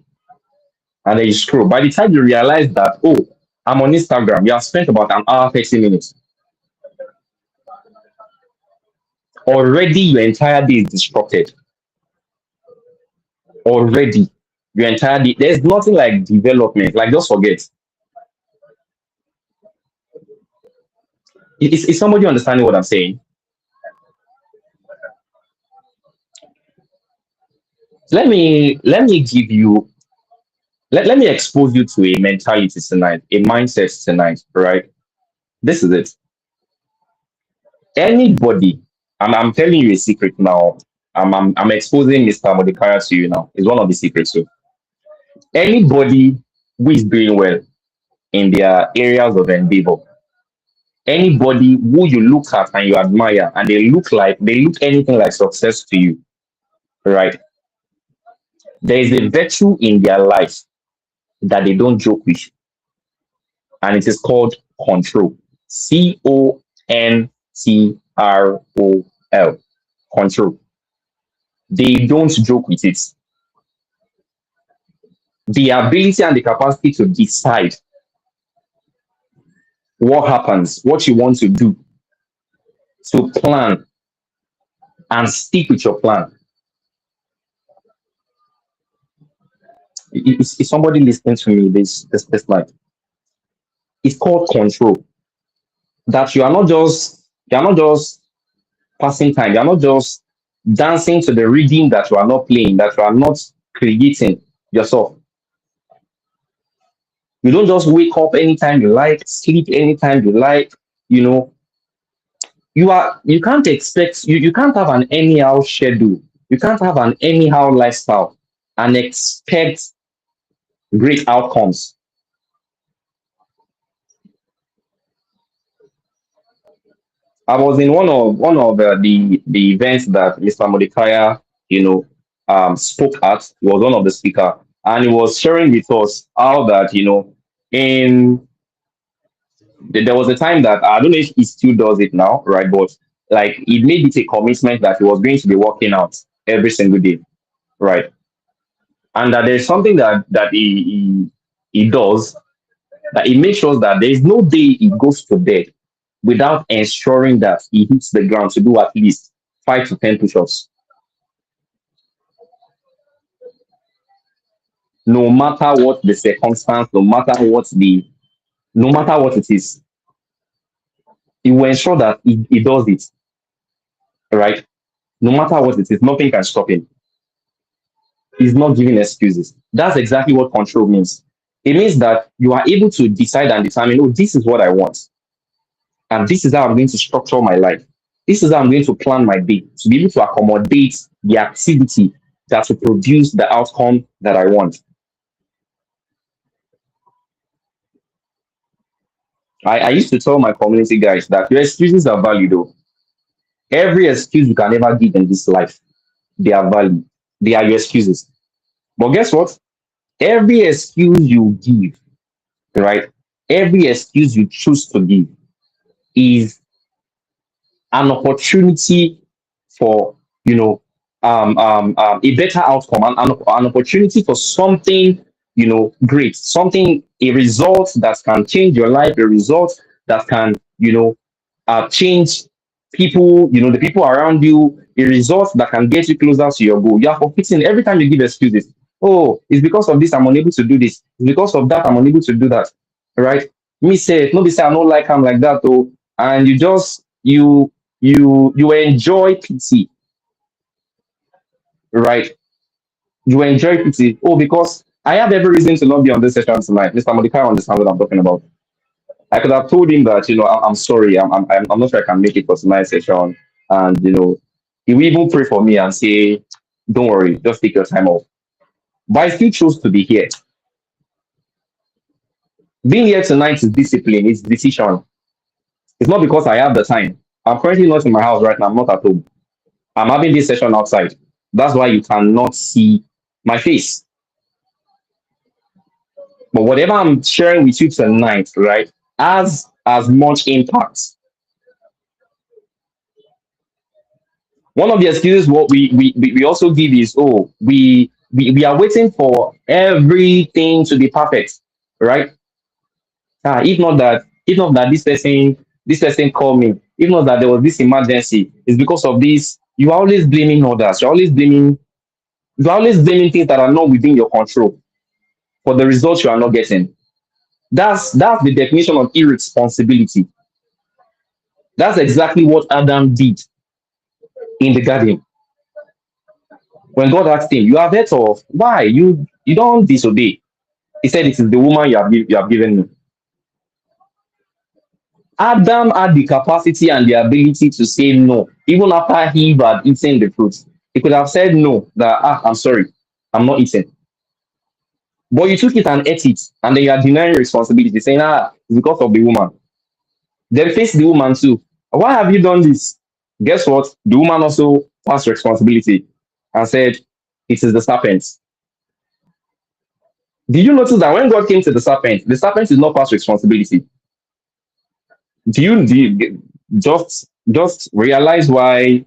S2: and then you scroll. By the time you realize that, oh, I'm on Instagram, you have spent about an hour, 30 minutes. Already your entire day is disrupted. Already your entire day. There's nothing like development. Like, just forget. Is somebody understanding what I'm saying? Let me give you let me expose you to a mentality tonight, a mindset tonight, right? This is it. Anybody, I'm telling you a secret now. I'm exposing Mr. Mordecai to you now. It's one of the secrets. So anybody who is doing well in their areas of endeavor, anybody who you look at and you admire and they look anything like success to you, right? There is a virtue in their life that they don't joke with, and it is called control. Control. Control. They don't joke with it. The ability and the capacity to decide what happens, what you want to do, to plan and stick with your plan. Is somebody listening to me this night? It's called control. That you are not just passing time. You are not just dancing to the rhythm that you are not playing, that you are not creating yourself. You don't just wake up anytime you like, sleep anytime you like. You know, you can't expect you can't have an anyhow schedule. You can't have an anyhow lifestyle and expect great outcomes. I was in one of the events that Mr. Mordecai, you know, spoke at. He was one of the speaker, and he was sharing with us how that in there was a time that I don't know if he still does it now, right? But like he made it a commitment that he was going to be working out every single day, right? And that there's something that he does, that he makes sure that there is no day he goes to bed without ensuring that he hits the ground to do at least 5 to 10 push-ups, no matter what the circumstance, no matter what it is. He will ensure that he does it, right? No matter what it is, nothing can stop him. He's not giving excuses. That's exactly what control means. It means that you are able to decide and determine, oh, this is what I want, and this is how I'm going to structure my life. This is how I'm going to plan my day to be able to accommodate the activity that will produce the outcome that I want. I used to tell my community guys that your excuses are valid though. Every excuse you can ever give in this life, they are valid. They are your excuses. But guess what? Every excuse you give, right? Every excuse you choose to give is an opportunity for a better outcome, an opportunity for something great, something, a result that can change your life, a result that can change people, the people around you, a result that can get you closer to your goal. You are forfeiting every time you give excuses. Oh, it's because of this I'm unable to do this. It's because of that I'm unable to do that. Right? Me say no be say I don't like I'm like that though. And you just you enjoy PT, right? You enjoy PT. Oh, because I have every reason to not be on this session tonight. Mr. Modikai understands what I'm talking about. I could have told him that, I'm sorry, I'm not sure I can make it for tonight's session. And, he will even pray for me and say, don't worry, just take your time off. But I still chose to be here. Being here tonight is discipline, it's decision. It's not because I have the time. I'm currently not in my house right now, I'm not at home. I'm having this session outside. That's why you cannot see my face. But whatever I'm sharing with you tonight, right, has as much impact. One of the excuses what we also give is, oh, we are waiting for everything to be perfect, right? If not that this person called me, if not that there was this emergency, it's because of this. You are always blaming others. You're always blaming things that are not within your control for the results you are not getting. That's the definition of irresponsibility. That's exactly what Adam did in the garden. When God asked him, "You have heard of why you don't disobey?" He said, "It is the woman you have given me." Adam had the capacity and the ability to say no, even after Eve had eaten the fruit. He could have said no, that I'm sorry, I'm not eating. But you took it and ate it, and then you are denying responsibility, saying, it's because of the woman. Then face the woman too. Why have you done this? Guess what? The woman also passed responsibility and said, it is the serpent. Did you notice that when God came to the serpent is not past responsibility? Do you just realize why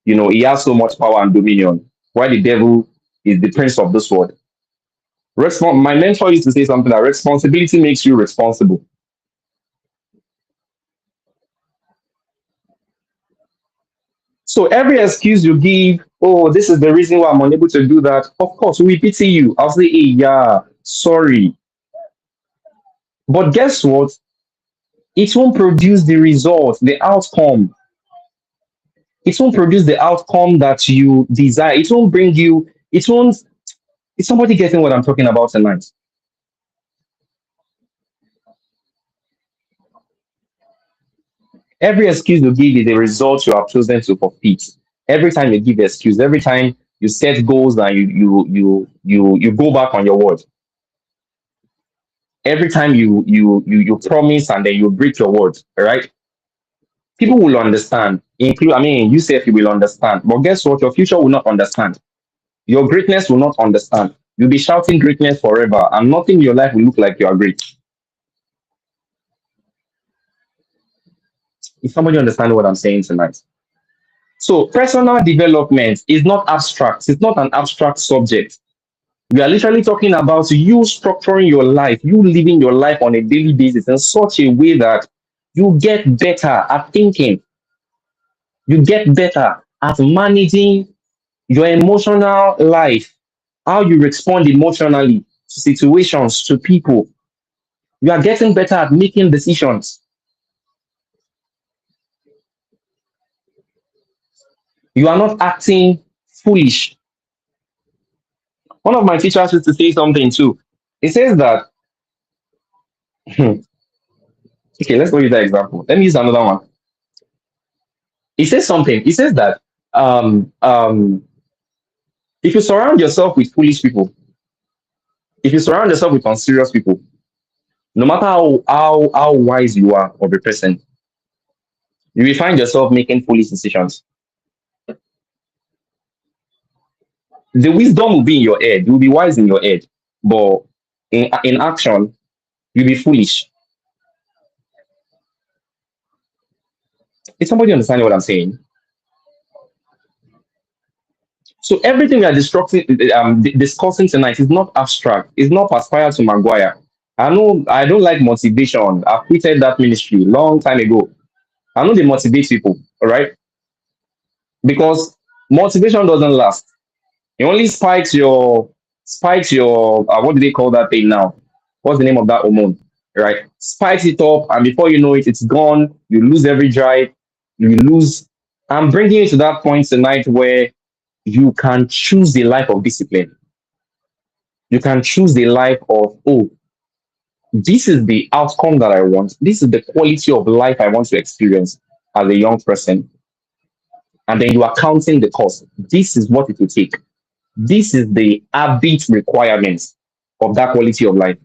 S2: he has so much power and dominion? Why the devil is the prince of this world? My mentor used to say something that responsibility makes you responsible. So every excuse you give, oh, this is the reason why I'm unable to do that. Of course, we pity you. I'll say, hey, yeah, sorry. But guess what? It won't produce the result, the outcome. It won't produce the outcome that you desire. It won't bring you, it won't, is somebody getting what I'm talking about tonight? Every excuse you give is a result you have chosen to fulfill. Every time you give excuse, every time you set goals and you go back on your word. Every time you promise and then you break your word, all right? People will understand. Include, I mean, you say if you will understand, but guess what? Your future will not understand. Your greatness will not understand. You'll be shouting greatness forever, and nothing in your life will look like you are great. If somebody understand what I'm saying tonight. So personal development is not abstract. It's not an abstract subject. We are literally talking about you structuring your life, you living your life on a daily basis in such a way that you get better at thinking, you get better at managing your emotional life, how you respond emotionally to situations, to people. You are getting better at making decisions. You are not acting foolish. One of my teachers used to say something too. He says that, okay, let's go use that example. Let me use another one. He says something. He says that um, um, if you surround yourself with foolish people, if you surround yourself with unserious people, no matter how wise you are of a person, you will find yourself making foolish decisions. The wisdom will be in your head. You'll be wise in your head, but in action, you'll be foolish. Is somebody understanding what I'm saying? So everything we are discussing tonight is not abstract. It's not aspire to Maguire. I know I don't like motivation. I quitted that ministry long time ago. I know they motivate people, all right? Because motivation doesn't last. It only spikes your what do they call that thing now? What's the name of that hormone? Right? Spikes it up, and before you know it, it's gone. You lose every drive. You lose. I'm bringing you to that point tonight where you can choose a life of discipline. You can choose a life of, oh, this is the outcome that I want. This is the quality of life I want to experience as a young person. And then you are counting the cost. This is what it will take. This is the habit requirements of that quality of life.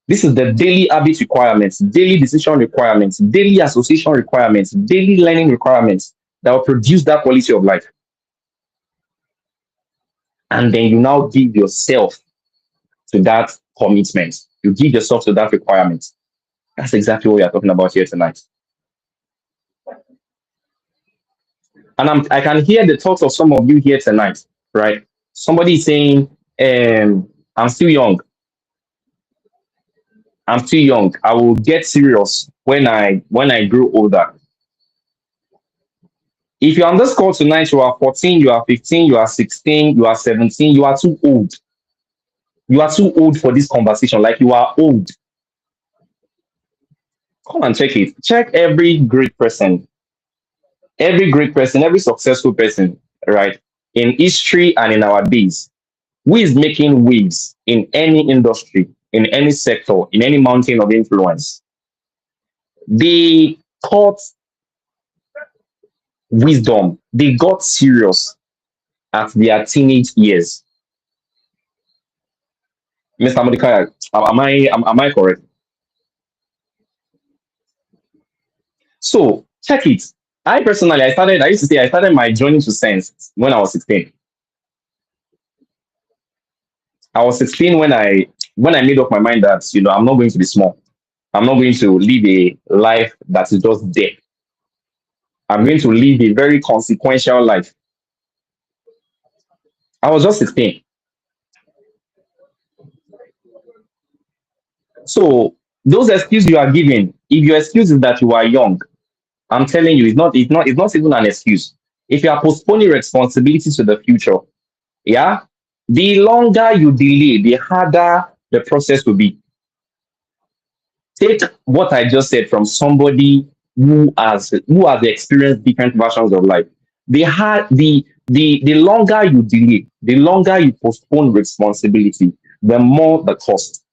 S2: This is the daily habit requirements, daily decision requirements, daily association requirements, daily learning requirements that will produce that quality of life. And then you now give yourself to that commitment. You give yourself to that requirement. That's exactly what we are talking about here tonight. And I can hear the thoughts of some of you here tonight, right? Somebody is saying, I'm still young. I'm still young. I will get serious when I grow older. If you're on this call tonight, you are 14, you are 15, you are 16, you are 17, you are too old. You are too old for this conversation. Like you are old. Come and check it. Check every great person, every successful person, right? In history and in our days, who is making waves in any industry, in any sector, in any mountain of influence. They taught wisdom. They got serious at their teenage years. Mr. Mordecai, am I correct? So check it. I used to say I started my journey to sense when I was 16. I was 16 when I made up my mind that I'm not going to be small. I'm not going to live a life that is just there. I'm going to live a very consequential life. I was just 16. So those excuses you are giving, if your excuse is that you are young, I'm telling you, it's not even an excuse. If you are postponing responsibilities to the future, yeah, the longer you delay, the harder the process will be. take what I just said from somebody who has experienced different versions of life. The longer you delay, the longer you postpone responsibility, the more the cost,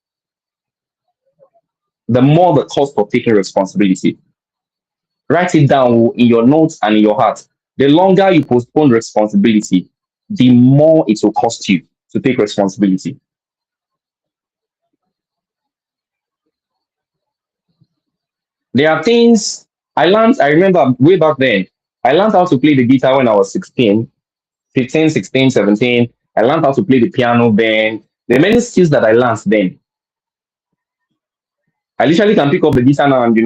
S2: of taking responsibility. Write it down in your notes and in your heart. The longer you postpone responsibility, the more it will cost you to take responsibility. There are things I remember way back then, I learned how to play the guitar when I was 16, 15, 16, 17. I learned how to play the piano then. There are many skills that I learned then. I literally can pick up the guitar now and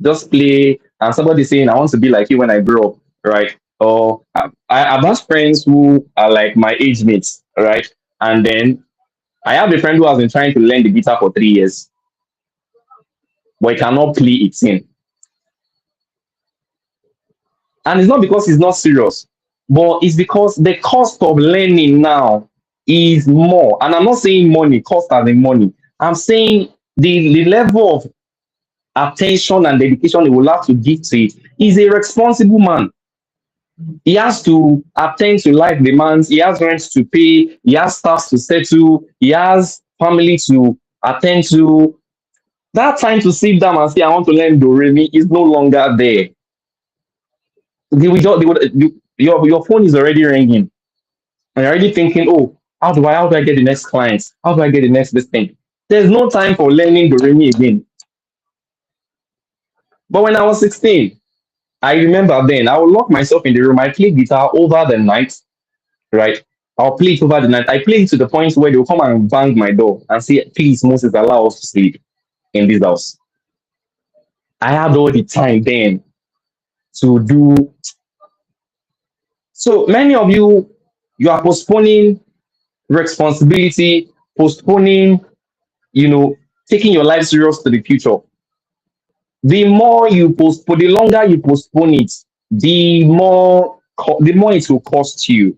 S2: just play. And somebody saying, "I want to be like you when I grow up," right? Or I've asked friends who are like my age mates, right? And then I have a friend who has been trying to learn the guitar for 3 years, but he cannot play it in. And it's not because he's not serious, but it's because the cost of learning now is more. And I'm not saying money, cost as in money. I'm saying the level of attention and dedication he will have to give to it. He's a responsible man. He has to attend to life demands, he has rent to pay, he has staff to settle, he has family to attend to. That time to sit down and say, "I want to learn Do Re Mi" is no longer there. Your phone is already ringing and you're already thinking, "Oh, how do I get the next client? How do I get the next this thing?" There's no time for learning Do Re Mi again. But when I was 16, I remember then I would lock myself in the room. I play guitar over the night, right? I'll play it over the night. I play it to the point where they'll come and bang my door and say, "Please, Moses, allow us to sleep in this house." I had all the time then to do. So many of you are postponing responsibility, postponing, you know, taking your life serious to the future. The longer you postpone it, the more it will cost you.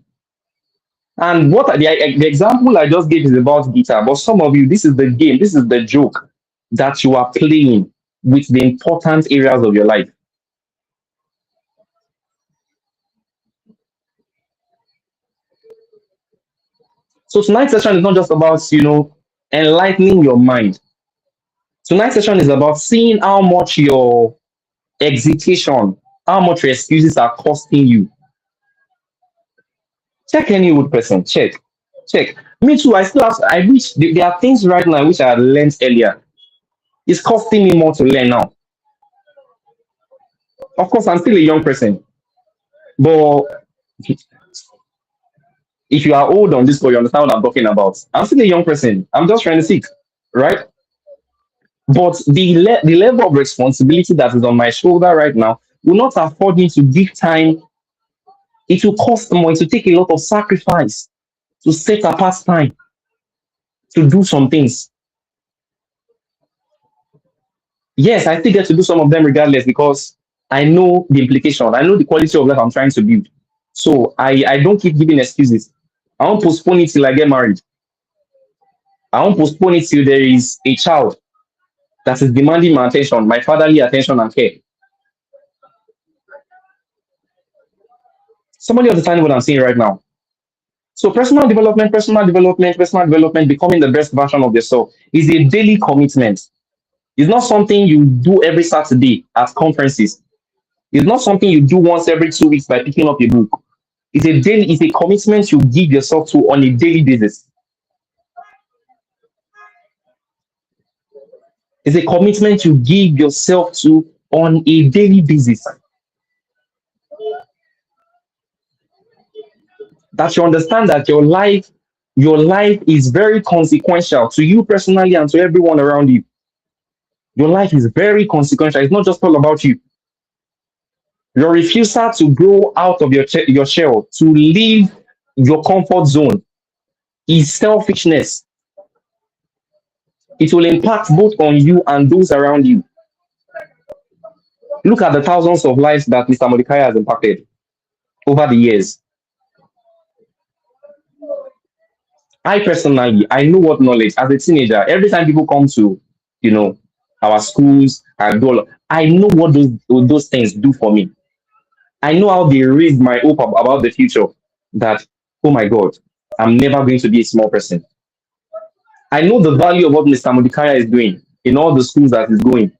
S2: And the example I just gave is about guitar, but some of you, this is the game, this is the joke that you are playing with the important areas of your life. So tonight's session is not just about enlightening your mind. Tonight's session is about seeing how much your execution, how much your excuses are costing you. Check any old person. Check. Me too. I still have. I wish there are things right now which I had learned earlier. It's costing me more to learn now. Of course, I'm still a young person, but if you are old on this call, you understand what I'm talking about. I'm still a young person. I'm just trying to seek, right? But the level of responsibility that is on my shoulder right now will not afford me to give time. It will cost more. It will take a lot of sacrifice to set apart time to do some things. Yes, I still get to do some of them regardless because I know the implication. I know the quality of life I'm trying to build. So I don't keep giving excuses. I won't postpone it till I get married. I won't postpone it till there is a child that is demanding my attention, my fatherly attention and care. Somebody understand what I'm saying right now. So personal development, becoming the best version of yourself is a daily commitment. It's not something you do every Saturday at conferences. It's not something you do once every 2 weeks by picking up a book. It's a commitment you give yourself to on a daily basis. It's a commitment you give yourself to on a daily basis. That you understand that your life is very consequential to you personally and to everyone around you. Your life is very consequential. It's not just all about you. Your refusal to grow out of your shell, to leave your comfort zone, is selfishness. It will impact both on you and those around you. Look at the thousands of lives that Mr. Mordecai has impacted over the years. I personally, I know what knowledge as a teenager. Every time people come to, you know, our schools, and do all. I know what those things do for me. I know how they raised my hope about the future. That, oh my God, I'm never going to be a small person. I know the value of what Mr. Mudikaya is doing in all the schools that he's going,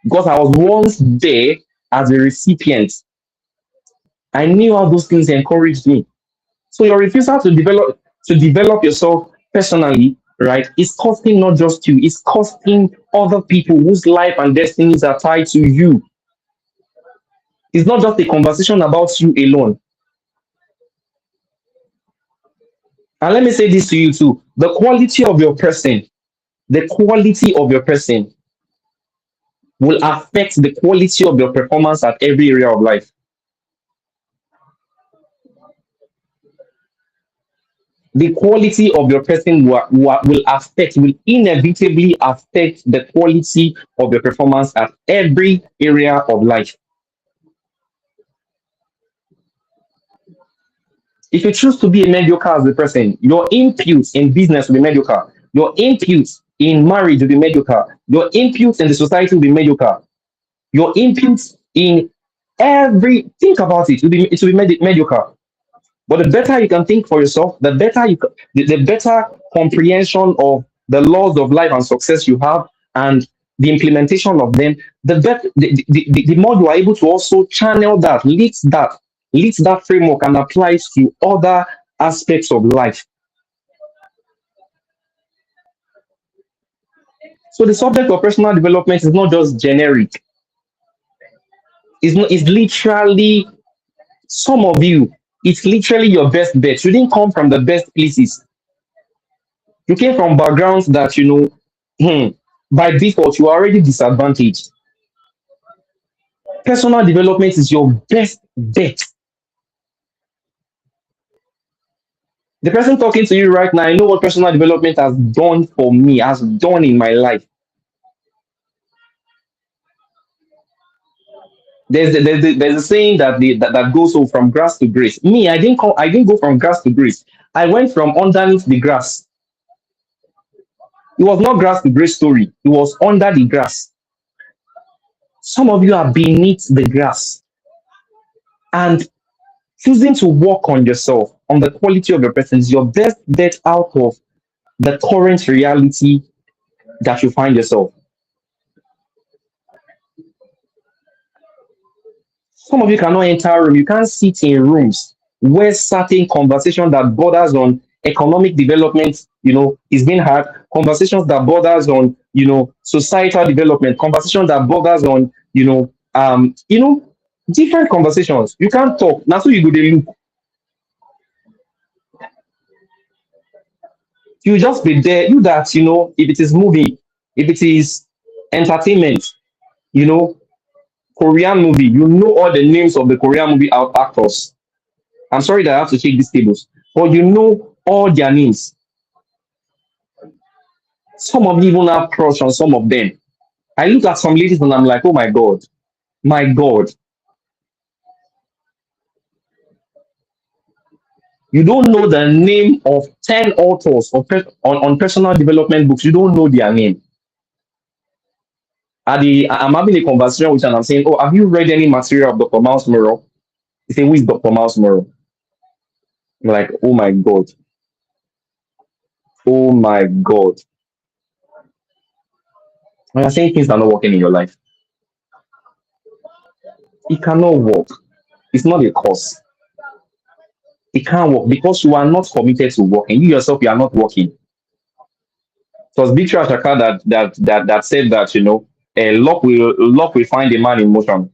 S2: because I was once there as a recipient. I knew how those things encouraged me. So your refusal to develop yourself personally, right, is costing not just you, it's costing other people whose life and destinies are tied to you. It's not just a conversation about you alone. And let me say this to you too: the quality of your person will affect the quality of your performance at every area of life. The quality of your person will inevitably affect the quality of your performance at every area of life. If you choose to be a mediocre as a person, your input in business will be mediocre. Your input in marriage will be mediocre. Your input in the society will be mediocre. Your input in every think about it, it will be mediocre. But the better you can think for yourself, the better comprehension of the laws of life and success you have, and the implementation of them, the more you are able to also channel that, lead that framework and apply it to other aspects of life. So the subject of personal development is not just generic. It's literally, some of you, it's literally your best bet. You didn't come from the best places. You came from backgrounds that, by default, you are already disadvantaged. Personal development is your best bet. The person talking to you right now, I know what personal development has done for me, has done in my life. There's a saying that goes, so from grass to grace. Me, I didn't go from grass to grace. I went from underneath the grass. It was not grass to grace story. It was under the grass. Some of you are beneath the grass, and choosing to work on yourself, on the quality of your person, is your best bet out of the current reality that you find yourself. Some of you cannot enter a room, you can't sit in rooms where certain conversation that borders on economic development, is being had, conversations that borders on, societal development, conversation that borders on, different conversations. You can't talk. Now, so you go dey look. You just be there. You that, if it is movie, if it is entertainment, you know, Korean movie, you know all the names of the Korean movie actors. I'm sorry that I have to take these tables, but you know all their names. Some of you even have crush on some of them. I look at some ladies and I'm like, oh my God, you don't know the name of 10 authors on personal development books. You don't know their name. I'm having a conversation with her and I'm saying, oh, have you read any material of Dr. Miles Monroe? He said, who is Dr. Miles Monroe? I'm like, oh my God, oh my God. When you're saying things are not working in your life, it cannot work. It's not a cause. It can't work because you are not committed to working. You yourself, you are not working. It was Victor Ashaka that said that, luck will find a man in motion.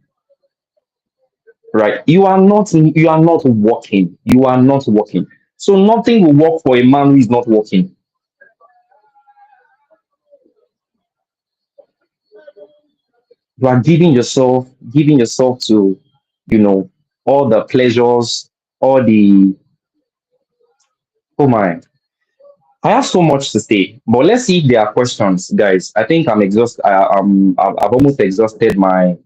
S2: Right? You are not working. You are not working. So nothing will work for a man who is not working. You are giving yourself to, you know, all the pleasures, all the, oh my. I have so much to say, but let's see if there are questions, guys. I think I'm exhausted. I've almost exhausted my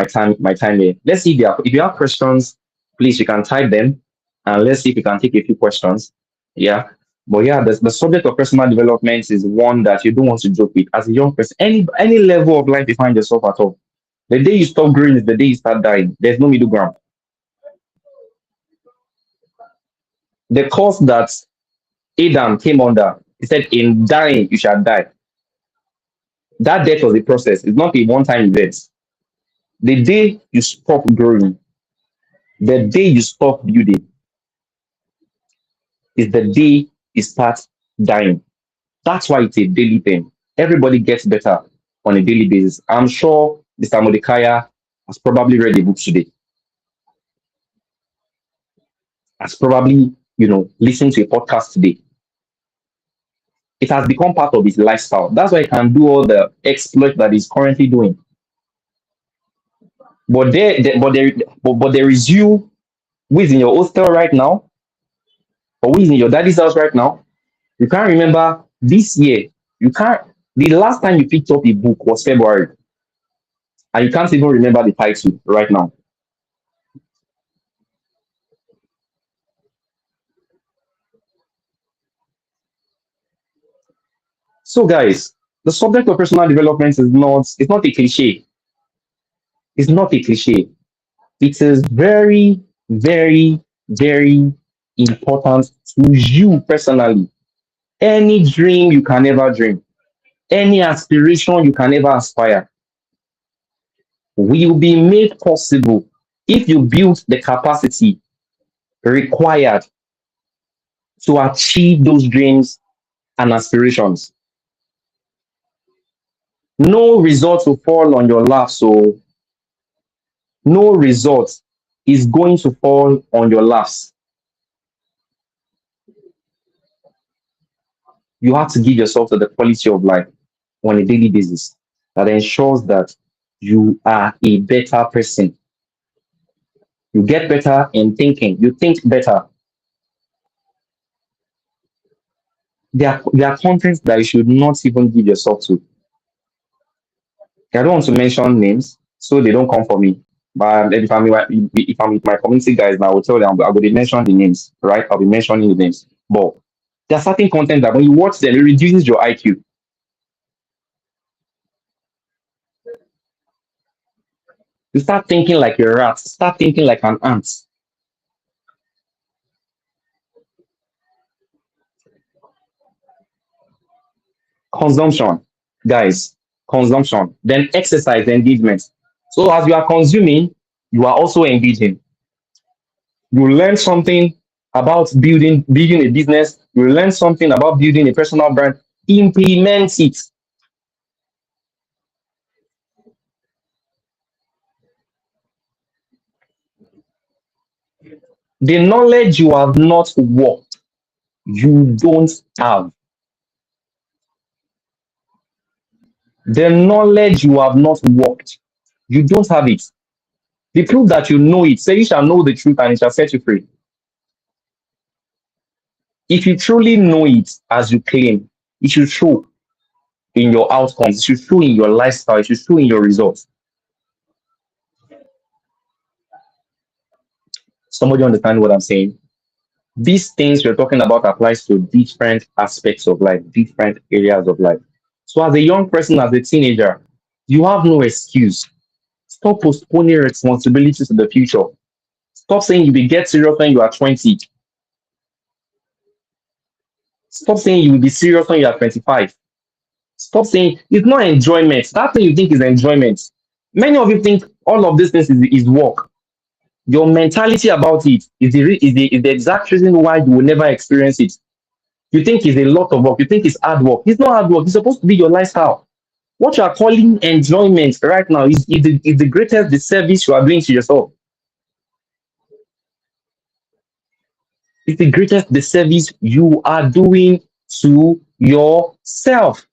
S2: time here. Let's see if you have questions, please you can type them, and let's see if we can take a few questions. Yeah. But yeah, the subject of personal development is one that you don't want to joke with as a young person. Any level of life you find yourself at all. The day you stop growing is the day you start dying. There's no middle ground. The course that Adam came under, he said, in dying you shall die. That death was a process. It's not a one-time event. The day you stop growing, the day you stop building, is the day you start dying. That's why it's a daily thing. Everybody gets better on a daily basis. I'm sure Mr. Mordecai has probably read a book today, has probably, listened to a podcast today. It has become part of his lifestyle. That's why he can do all the exploit that he's currently doing. But there is you who is in your hostel right now, or who is in your daddy's house right now. You can't remember this year. You can't. The last time you picked up a book was February, and you can't even remember the title right now. So, guys, the subject of personal development is not. It's not a cliche. It's not a cliche. It is very, very, very important to you personally. Any dream you can ever dream, any aspiration you can ever aspire, will be made possible if you build the capacity required to achieve those dreams and aspirations. No result will fall on your lap, so no result is going to fall on your laps. You have to give yourself to the quality of life on a daily basis that ensures that you are a better person. You get better in thinking, you think better. There are contents that you should not even give yourself to. I don't want to mention names so they don't come for me. But if I'm with my community guys now, I will tell them I will be mention the names, right? I'll be mentioning the names. But there are certain content that when you watch them, it reduces your IQ. You start thinking like a rat, start thinking like an ant. Consumption, guys, consumption. Then exercise, engagement. So as you are consuming, you are also engaging. You learn something about building a business. You learn something about building a personal brand. Implement it. The knowledge you have not worked, you don't have. The knowledge you have not worked, you don't have it. The proof that you know it, say you shall know the truth and it shall set you free. If you truly know it as you claim, it should show in your outcomes, it should show in your lifestyle, it should show in your results. Somebody understand what I'm saying? These things we're talking about applies to different aspects of life, different areas of life. So as a young person, as a teenager, you have no excuse. Stop postponing responsibilities to the future. Stop saying you will get serious when you are 20. Stop saying you will be serious when you are 25. Stop saying it's not enjoyment. That thing you think is enjoyment. Many of you think all of these things is work. Your mentality about it is the exact reason why you will never experience it. You think it's a lot of work. You think it's hard work. It's not hard work. It's supposed to be your lifestyle. What you are calling enjoyment right now is the greatest disservice you are doing to yourself. It's the greatest disservice you are doing to yourself.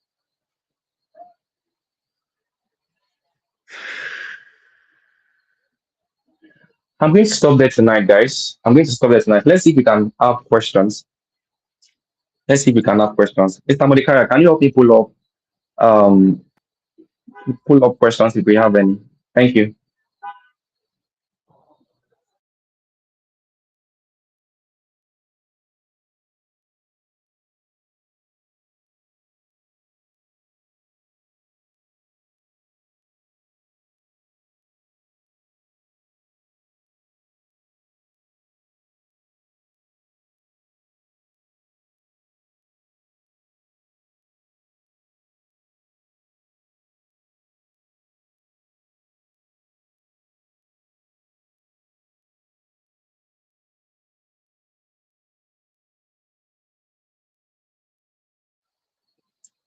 S2: I'm going to stop there tonight, guys. I'm going to stop there tonight. Let's see if we can have questions. Let's see if we can have questions. Mr. Modikara, can you help me um pull up questions if we have any? Thank you.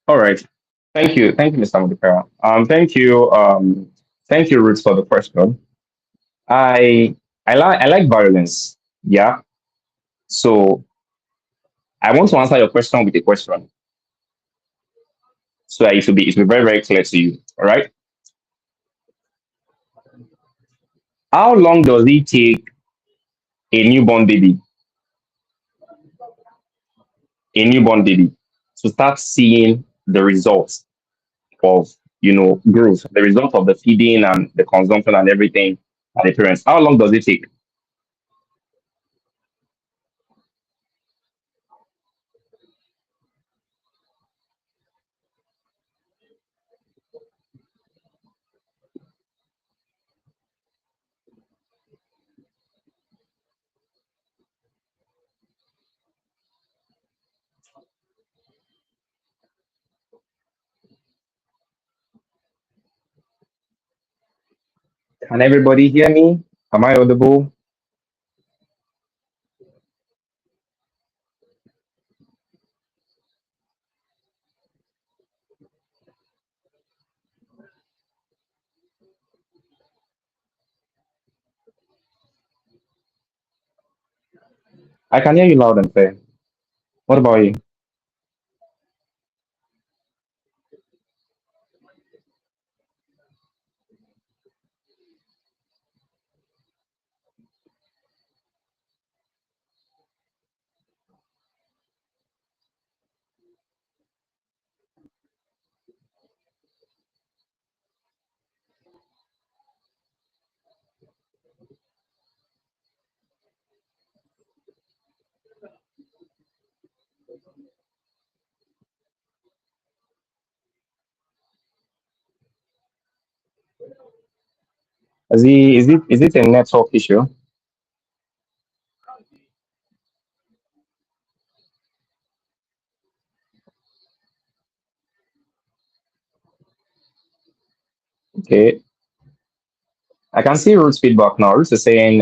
S2: All right. Thank you, Mr. Mudikara. Thank you, Ruth, for the question. I I like violence. Yeah. So I want to answer your question with a question, so that it will be very very clear to you. All right. How long does it take a newborn baby, a newborn baby, to start seeing the results of growth, the result of the feeding and the consumption and everything at the parents? How long does it take? Can everybody hear me? Am I audible? I can hear you loud and clear. What about you? Is it a network issue? Okay. I can see Ruth's feedback now. Ruth is saying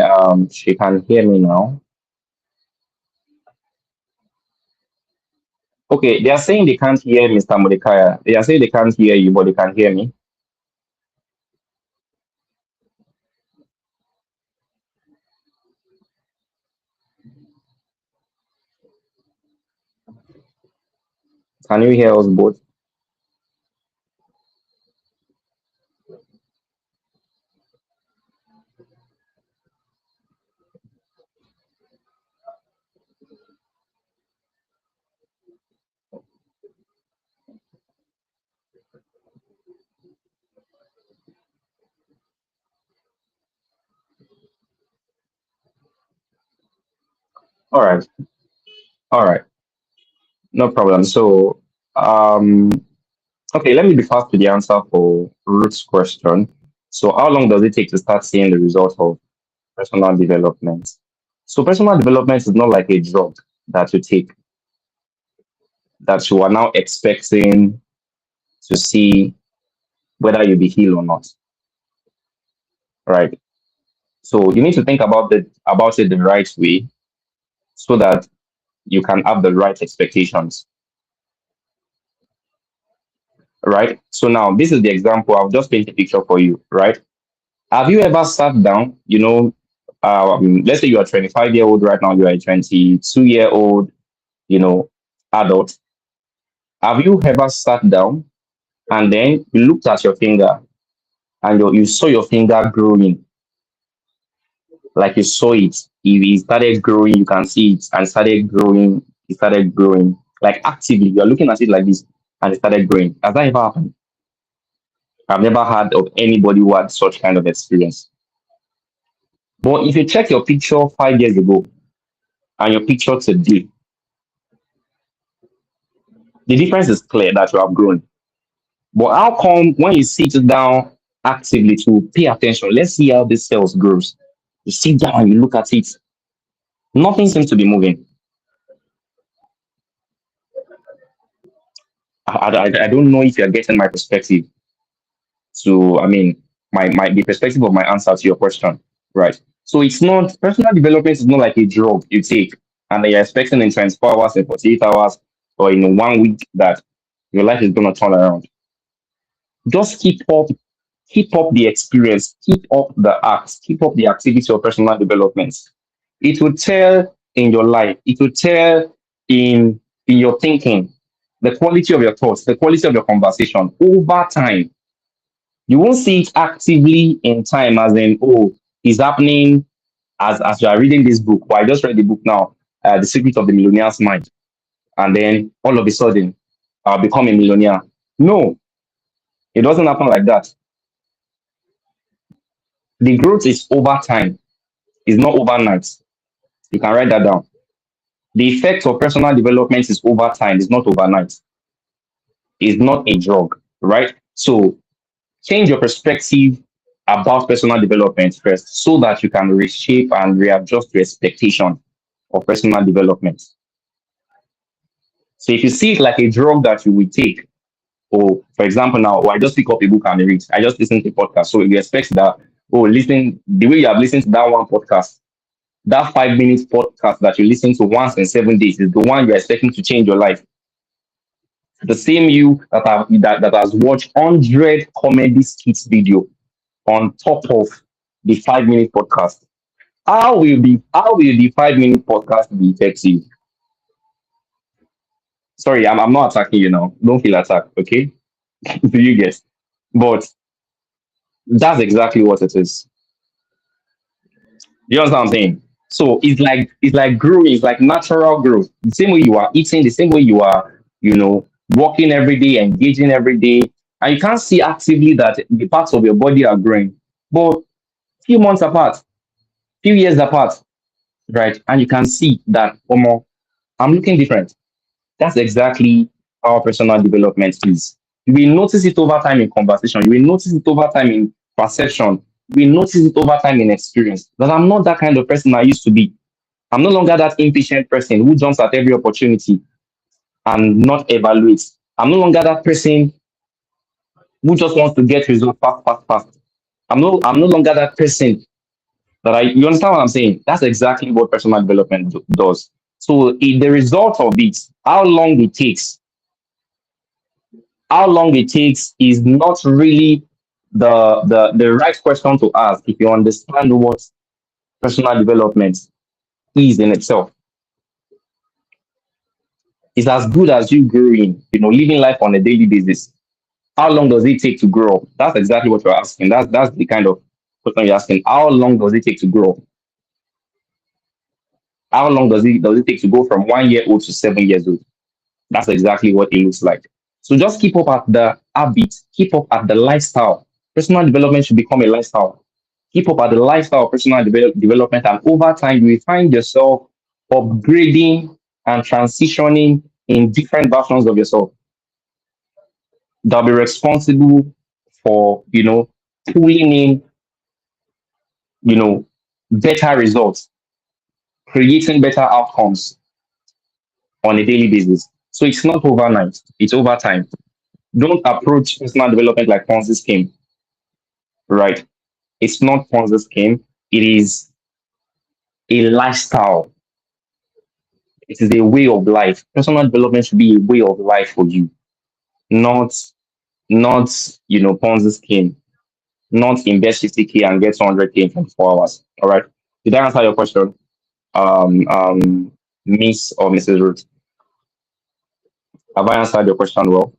S2: she can hear me now. Okay, they are saying they can't hear Mr. Mordecai. They are saying they can't hear you, but they can hear me. Can you hear us both? All right. All right. No problem. So, um, okay, let me be fast with the answer for Ruth's question. So, how long does it take to start seeing the result of personal development? So, personal development is not like a drug that you take, that you are now expecting to see whether you'll be healed or not, right? So, you need to think about it the right way, so that you can have the right expectations, right? So now this is the example. I've just painted a picture for you, right? Have you ever sat down, let's say you are 25-year-old right now, you are a 22-year-old, you know, adult. Have you ever sat down and then you looked at your finger and you saw your finger growing, like you saw it, it started growing, you can see it, and it started growing, like actively, you're looking at it like this, and it started growing. Has that ever happened? I've never heard of anybody who had such kind of experience. But if you check your picture 5 years ago and your picture today, the difference is clear that you have grown. But how come when you sit down actively to pay attention, let's see how this cells grows. You sit down and you look at it, nothing seems to be moving. I don't know if you're getting my perspective to, I mean, my the perspective of my answer to your question, right? So it's not, personal development is not like a drug you take and you're expecting in 24 hours, in 48 hours, or in 1 week that. Your life is gonna turn around. Just keep up the experience, keep up the acts, keep up the activity of personal development. It will tell in your life, it will tell in your thinking, the quality of your thoughts, the quality of your conversation over time. You won't see it actively in time, as in, oh, it's happening as you are reading this book. Well, I just read the book now, The Secret of the Millionaire's Mind, and then all of a sudden I'll become a millionaire. No, it doesn't happen like that. The growth is over time, it's not overnight. You can write that down. The effect of personal development is over time, it's not overnight. It's not a drug, right? So change your perspective about personal development first so that you can reshape and readjust your expectation of personal development. So if you see it like a drug that you will take, or for example, now, I just pick up a book and read, I just listen to a podcast. So you expect that, oh, listen, the way you have listened to that one podcast, that 5 minutes podcast that you listen to once in 7 days is the one you're expecting to change your life. The same you that has watched 100 comedy skits video on top of the 5 minute podcast. How will the 5 minute podcast be effective? Sorry, I'm not attacking you now. Don't feel attacked, okay? Do you get? But that's exactly what it is. You understand what I'm saying? So it's like growing, it's like natural growth. The same way you are eating, the same way you are, walking every day, engaging every day, and you can't see actively that the parts of your body are growing, but few months apart, few years apart, right? And you can see that, Omo, I'm looking different. That's exactly how personal development is. You will notice it over time in conversation. You will notice it over time in perception. You will notice it over time in experience. That I'm not that kind of person I used to be. I'm no longer that impatient person who jumps at every opportunity and not evaluates. I'm no longer that person who just wants to get results fast, fast, fast. I'm no longer that person that you understand what I'm saying? That's exactly what personal development does. So the result of it, how long it takes, how long it takes is not really the right question to ask if you understand what personal development is in itself. It's as good as you growing, living life on a daily basis. How long does it take to grow up? That's exactly what you're asking. That's the kind of question you're asking. How long does it take to grow up? How long does it take to go from 1 year old to 7 years old? That's exactly what it looks like. So just keep up at the habit, keep up at the lifestyle. Personal development should become a lifestyle. Keep up at the lifestyle of personal development, and over time, you will find yourself upgrading and transitioning in different versions of yourself that'll be responsible for, pulling in, you know, better results, creating better outcomes on a daily basis. So it's not overnight, it's over time. Don't approach personal development like Ponzi scheme, right? It's not Ponzi scheme. It is a lifestyle. It is a way of life. Personal development should be a way of life for you, not not Ponzi scheme. Not invest 50K and get 200K in 24 hours. All right. Did I answer your question, Miss or Mrs. Ruth? Have I answered your question well?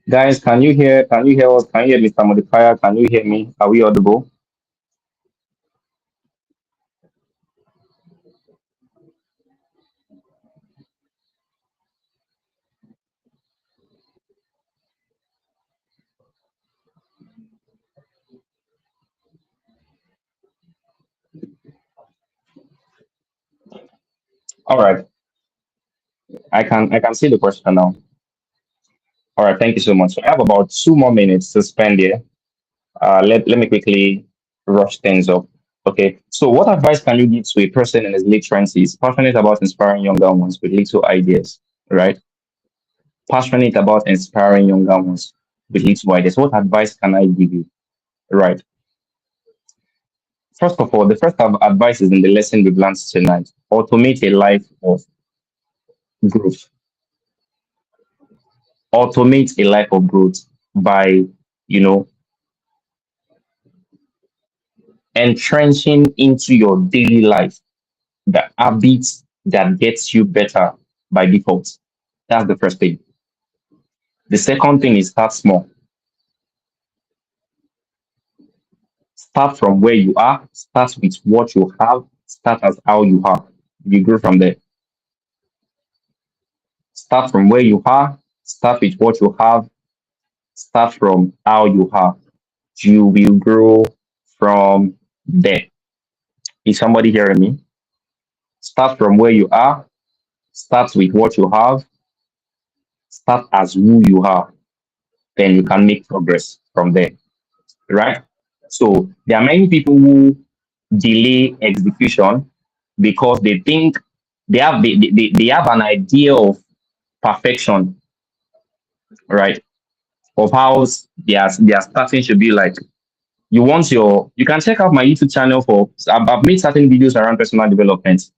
S2: Guys, can you hear? Can you hear us? Can you hear Mr. Modifier? Can you hear me? Are we audible? All right. I can see the question now. All right. Thank you so much. So I have about 2 more minutes to spend here. Let me quickly. rush things up. Okay, so what advice can you give to a person in his late 20s, passionate about inspiring younger ones with little ideas, right? Passionate about inspiring younger ones with little ideas. What advice can I give you? Right. First of all, the first advice is in the lesson we've learned tonight. Automate a life of growth. Automate a life of growth by, you know, entrenching into your daily life the habits that gets you better by default. That's the first thing. The second thing is start small. Start from where you are. Start with what you have. Start as how you are. You grow from there. Start from where you are. Start with what you have. Start from how you are. You will grow from there. Is somebody hearing me? Start from where you are. Start with what you have. Start as who you are. Then you can make progress from there. Right? So there are many people who delay execution because they think they have an idea of perfection, right? Of how their starting should be like. You can check out my YouTube channel for I've made certain videos around personal development.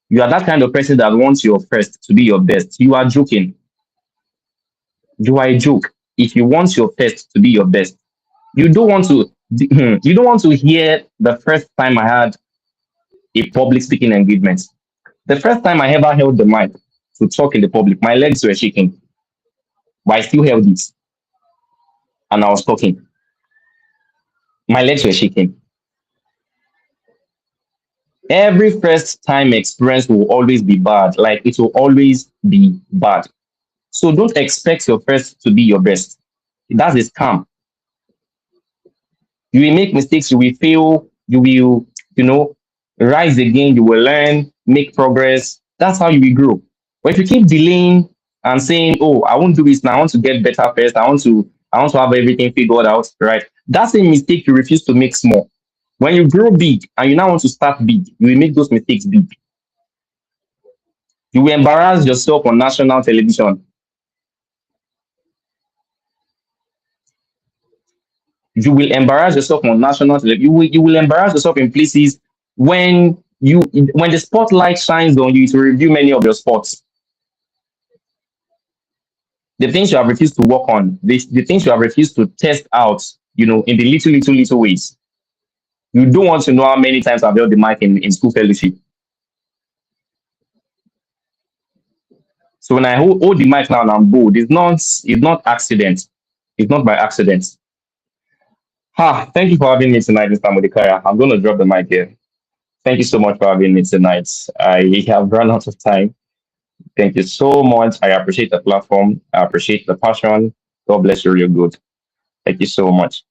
S2: You are that kind of person that wants your first to be your best. You are joking. You are a joke. If you want your first to be your best, you don't want to you don't want to hear the first time I had a public speaking engagement. The first time I ever held the mic to talk in the public, my legs were shaking, but I still held it and I was talking. My legs were shaking. Every first time experience will always be bad. Like it will always be bad. So don't expect your first to be your best. That's a scam. You will make mistakes, you will fail, you know, rise again, you will learn, make progress. That's how you will grow. But if you keep delaying and saying, "Oh, I won't do this now, I want to get better first, I want to have everything figured out," right? That's a mistake you refuse to make small. When you grow big and you now want to start big, you will make those mistakes big. You will embarrass yourself on national television. You will embarrass yourself on national television. You will embarrass yourself in places when the spotlight shines on you to review many of your spots. The things you have refused to work on, the things you have refused to test out, in the little ways. You don't want to know how many times I've held the mic in school fellowship. So when I hold the mic now and I'm bold, it's not accident. It's not by accident. Thank you for having me tonight, Mr. Modikaya. I'm going to drop the mic here. Thank you so much for having me tonight. I have run out of time. Thank you so much. I appreciate the platform. I appreciate the passion. God bless you real good. Thank you so much.